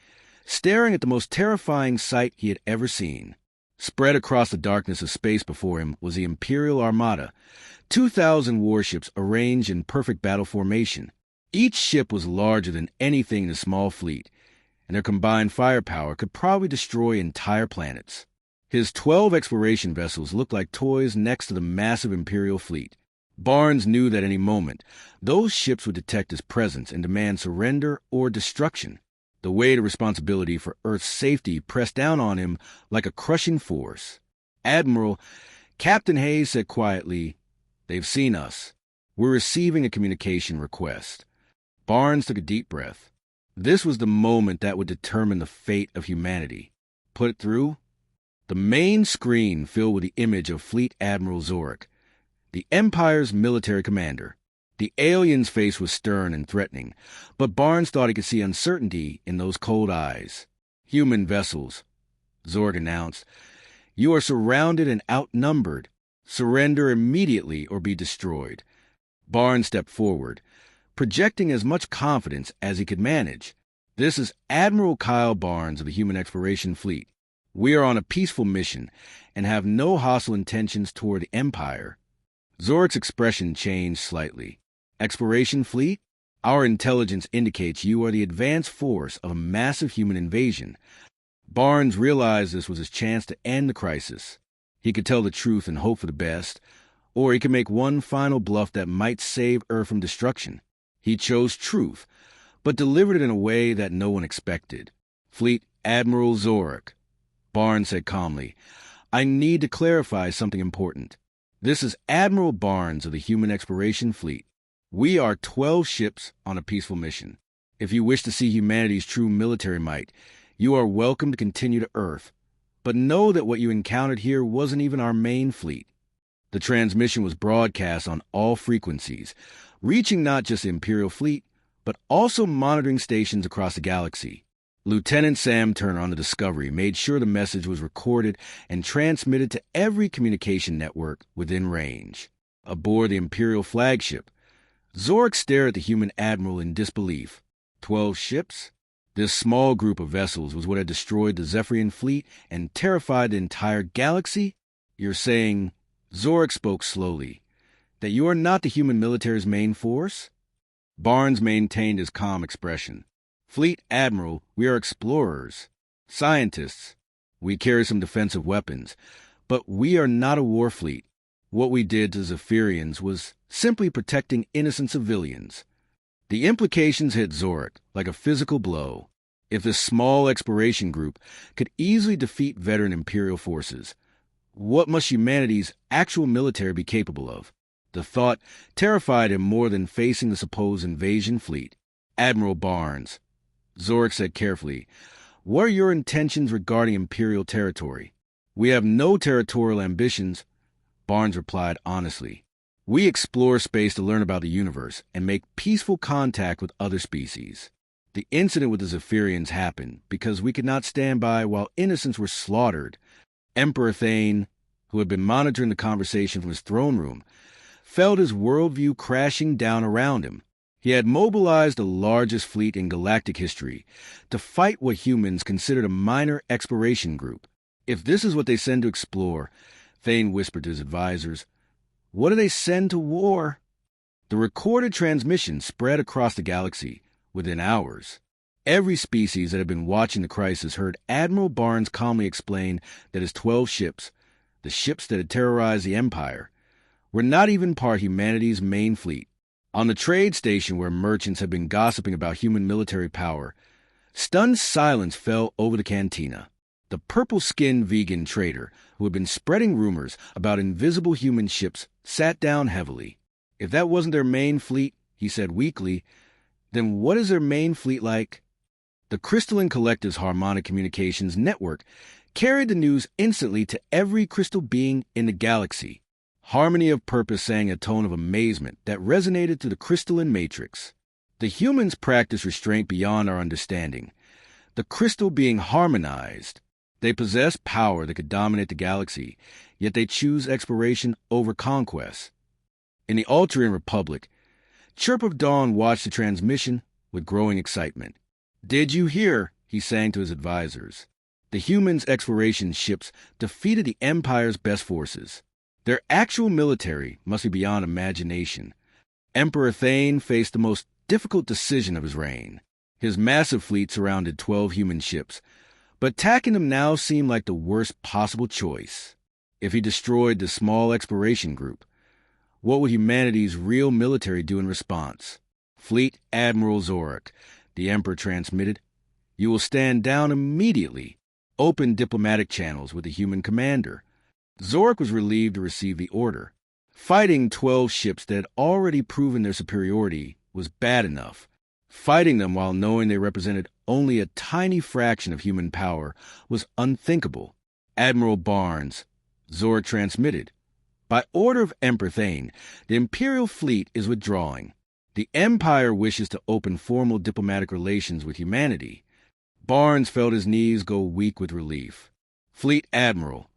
Speaker 1: staring at the most terrifying sight he had ever seen. Spread across the darkness of space before him was the Imperial Armada, 2,000 warships arranged in perfect battle formation. Each ship was larger than anything in the small fleet, and their combined firepower could probably destroy entire planets. His 12 exploration vessels looked like toys next to the massive Imperial fleet. Barnes knew that any moment, those ships would detect his presence and demand surrender or destruction. The weight of responsibility for Earth's safety pressed down on him like a crushing force. "Admiral," Captain Hayes said quietly, "they've seen us. We're receiving a communication request." Barnes took a deep breath. This was the moment that would determine the fate of humanity. Put it through. The main screen filled with the image of Fleet Admiral Zorik, the Empire's military commander. The alien's face was stern and threatening, but Barnes thought he could see uncertainty in those cold eyes. "Human vessels," Zorik announced. "You are surrounded and outnumbered. Surrender immediately or be destroyed." Barnes stepped forward, projecting as much confidence as he could manage. "This is Admiral Kyle Barnes of the Human Exploration Fleet. We are on a peaceful mission and have no hostile intentions toward the Empire." Zorik's expression changed slightly. "Exploration Fleet? Our intelligence indicates you are the advance force of a massive human invasion." Barnes realized this was his chance to end the crisis. He could tell the truth and hope for the best, or he could make one final bluff that might save Earth from destruction. He chose truth, but delivered it in a way that no one expected. "Fleet Admiral Zorik," Barnes said calmly, "I need to clarify something important. This is Admiral Barnes of the Human Exploration Fleet. We are 12 ships on a peaceful mission. If you wish to see humanity's true military might, you are welcome to continue to Earth. But know that what you encountered here wasn't even our main fleet." The transmission was broadcast on all frequencies, reaching not just the Imperial fleet, but also monitoring stations across the galaxy. Lieutenant Sam Turner on the Discovery made sure the message was recorded and transmitted to every communication network within range. Aboard the Imperial flagship, Zorik stared at the human admiral in disbelief. 12 ships? This small group of vessels was what had destroyed the Zephyrian fleet and terrified the entire galaxy? "You're saying," Zorik spoke slowly, "that you are not the human military's main force?" Barnes maintained his calm expression. "Fleet Admiral, we are explorers, scientists. We carry some defensive weapons, but we are not a war fleet. What we did to Zephyrians was simply protecting innocent civilians." The implications hit Zorik like a physical blow. If this small exploration group could easily defeat veteran Imperial forces, what must humanity's actual military be capable of? The thought terrified him more than facing the supposed invasion fleet. "Admiral Barnes," Zorik said carefully, "what are your intentions regarding Imperial territory?" "We have no territorial ambitions," Barnes replied honestly. "We explore space to learn about the universe and make peaceful contact with other species. The incident with the Zephyrians happened because we could not stand by while innocents were slaughtered." Emperor Thane, who had been monitoring the conversation from his throne room, felt his worldview crashing down around him. He had mobilized the largest fleet in galactic history to fight what humans considered a minor exploration group. "If this is what they send to explore," Thane whispered to his advisors, "what do they send to war?" The recorded transmission spread across the galaxy within hours. Every species that had been watching the crisis heard Admiral Barnes calmly explain that his 12 ships, the ships that had terrorized the Empire, were not even part of humanity's main fleet. On the trade station where merchants had been gossiping about human military power, stunned silence fell over the cantina. The purple-skinned vegan trader, who had been spreading rumors about invisible human ships, sat down heavily. If that wasn't their main fleet, he said weakly, then what is their main fleet like? The Crystalline Collective's harmonic communications network carried the news instantly to every crystal being in the galaxy. Harmony of Purpose sang a tone of amazement that resonated through the crystalline matrix. The humans practice restraint beyond our understanding. The crystal being harmonized. They possess power that could dominate the galaxy, yet they choose exploration over conquest. In the Altarian Republic, Chirp of Dawn watched the transmission with growing excitement. "Did you hear?" he sang to his advisors. The humans' exploration ships defeated the Empire's best forces. Their actual military must be beyond imagination. Emperor Thane faced the most difficult decision of his reign. His massive fleet surrounded 12 human ships, but attacking them now seemed like the worst possible choice. If he destroyed the small exploration group, what would humanity's real military do in response? "Fleet Admiral Zorak," the Emperor transmitted. "You will stand down immediately. Open diplomatic channels with the human commander." Zorak was relieved to receive the order. Fighting 12 ships that had already proven their superiority was bad enough. Fighting them while knowing they represented only a tiny fraction of human power was unthinkable. "Admiral Barnes," Zorak transmitted. "By order of Emperor Thane, the Imperial fleet is withdrawing. The Empire wishes to open formal diplomatic relations with humanity." Barnes felt his knees go weak with relief. "Fleet Admiral,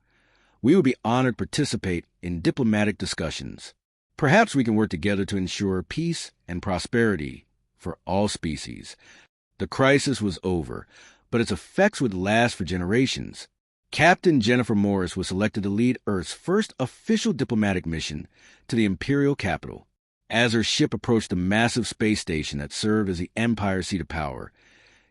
Speaker 1: we would be honored to participate in diplomatic discussions. Perhaps we can work together to ensure peace and prosperity for all species." The crisis was over, but its effects would last for generations. Captain Jennifer Morris was selected to lead Earth's first official diplomatic mission to the Imperial capital. As her ship approached the massive space station that served as the Empire's seat of power,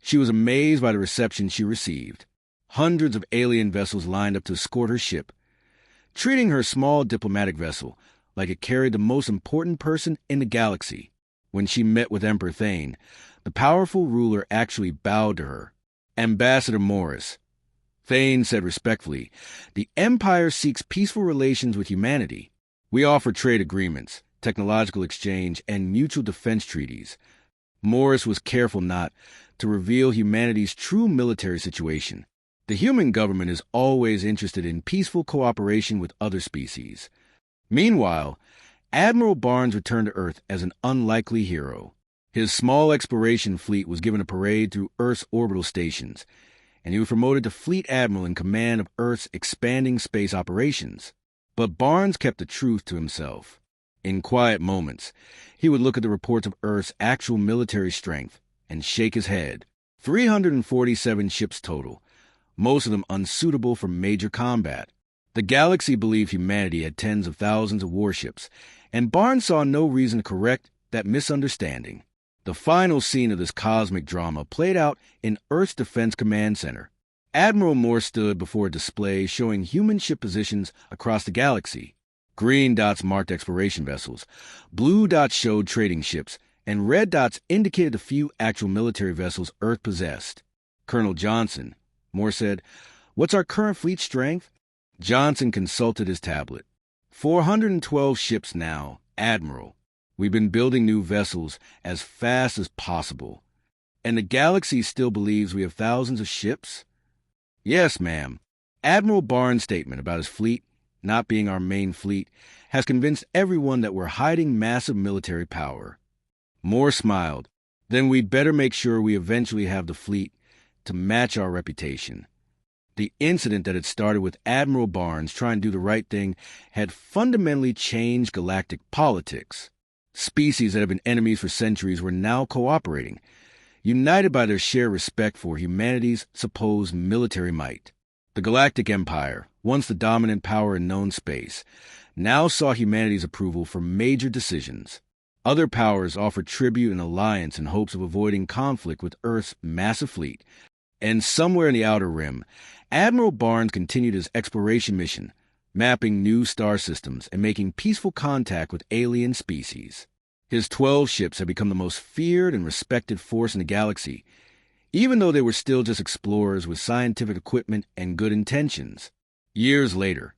Speaker 1: she was amazed by the reception she received. Hundreds of alien vessels lined up to escort her ship, treating her small diplomatic vessel like it carried the most important person in the galaxy. When she met with Emperor Thane, the powerful ruler actually bowed to her. "Ambassador Morris," Thane said respectfully, "the Empire seeks peaceful relations with humanity. We offer trade agreements, technological exchange, and mutual defense treaties." Morris was careful not to reveal humanity's true military situation. The human government is always interested in peaceful cooperation with other species. Meanwhile, Admiral Barnes returned to Earth as an unlikely hero. His small exploration fleet was given a parade through Earth's orbital stations, and he was promoted to Fleet Admiral in command of Earth's expanding space operations. But Barnes kept the truth to himself. In quiet moments, he would look at the reports of Earth's actual military strength and shake his head. 347 ships total, most of them unsuitable for major combat. The galaxy believed humanity had tens of thousands of warships, and Barnes saw no reason to correct that misunderstanding. The final scene of this cosmic drama played out in Earth's Defense Command Center. Admiral Moore stood before a display showing human ship positions across the galaxy. Green dots marked exploration vessels, blue dots showed trading ships, and red dots indicated the few actual military vessels Earth possessed. "Colonel Johnson," Moore said, "what's our current fleet strength?" Johnson consulted his tablet. 412 ships now, Admiral. We've been building new vessels as fast as possible. And the galaxy still believes we have thousands of ships? Yes, ma'am. Admiral Barnes' statement about his fleet not being our main fleet has convinced everyone that we're hiding massive military power. Moore smiled. Then we'd better make sure we eventually have the fleet to match our reputation. The incident that had started with Admiral Barnes trying to do the right thing had fundamentally changed galactic politics. Species that have been enemies for centuries were now cooperating, united by their shared respect for humanity's supposed military might. The Galactic Empire, once the dominant power in known space, now saw humanity's approval for major decisions. Other powers offered tribute and alliance in hopes of avoiding conflict with Earth's massive fleet. And somewhere in the Outer Rim, Admiral Barnes continued his exploration mission, mapping new star systems and making peaceful contact with alien species. His 12 ships had become the most feared and respected force in the galaxy, even though they were still just explorers with scientific equipment and good intentions. Years later,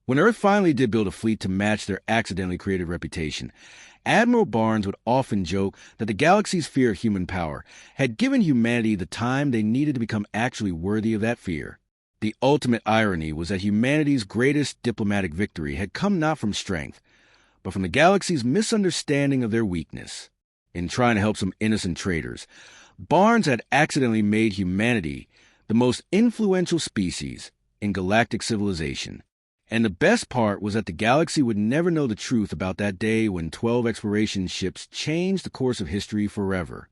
Speaker 1: when Earth finally did build a fleet to match their accidentally created reputation, Admiral Barnes would often joke that the galaxy's fear of human power had given humanity the time they needed to become actually worthy of that fear. The ultimate irony was that humanity's greatest diplomatic victory had come not from strength, but from the galaxy's misunderstanding of their weakness. In trying to help some innocent traders, Barnes had accidentally made humanity the most influential species in galactic civilization. And the best part was that the galaxy would never know the truth about that day when 12 exploration ships changed the course of history forever.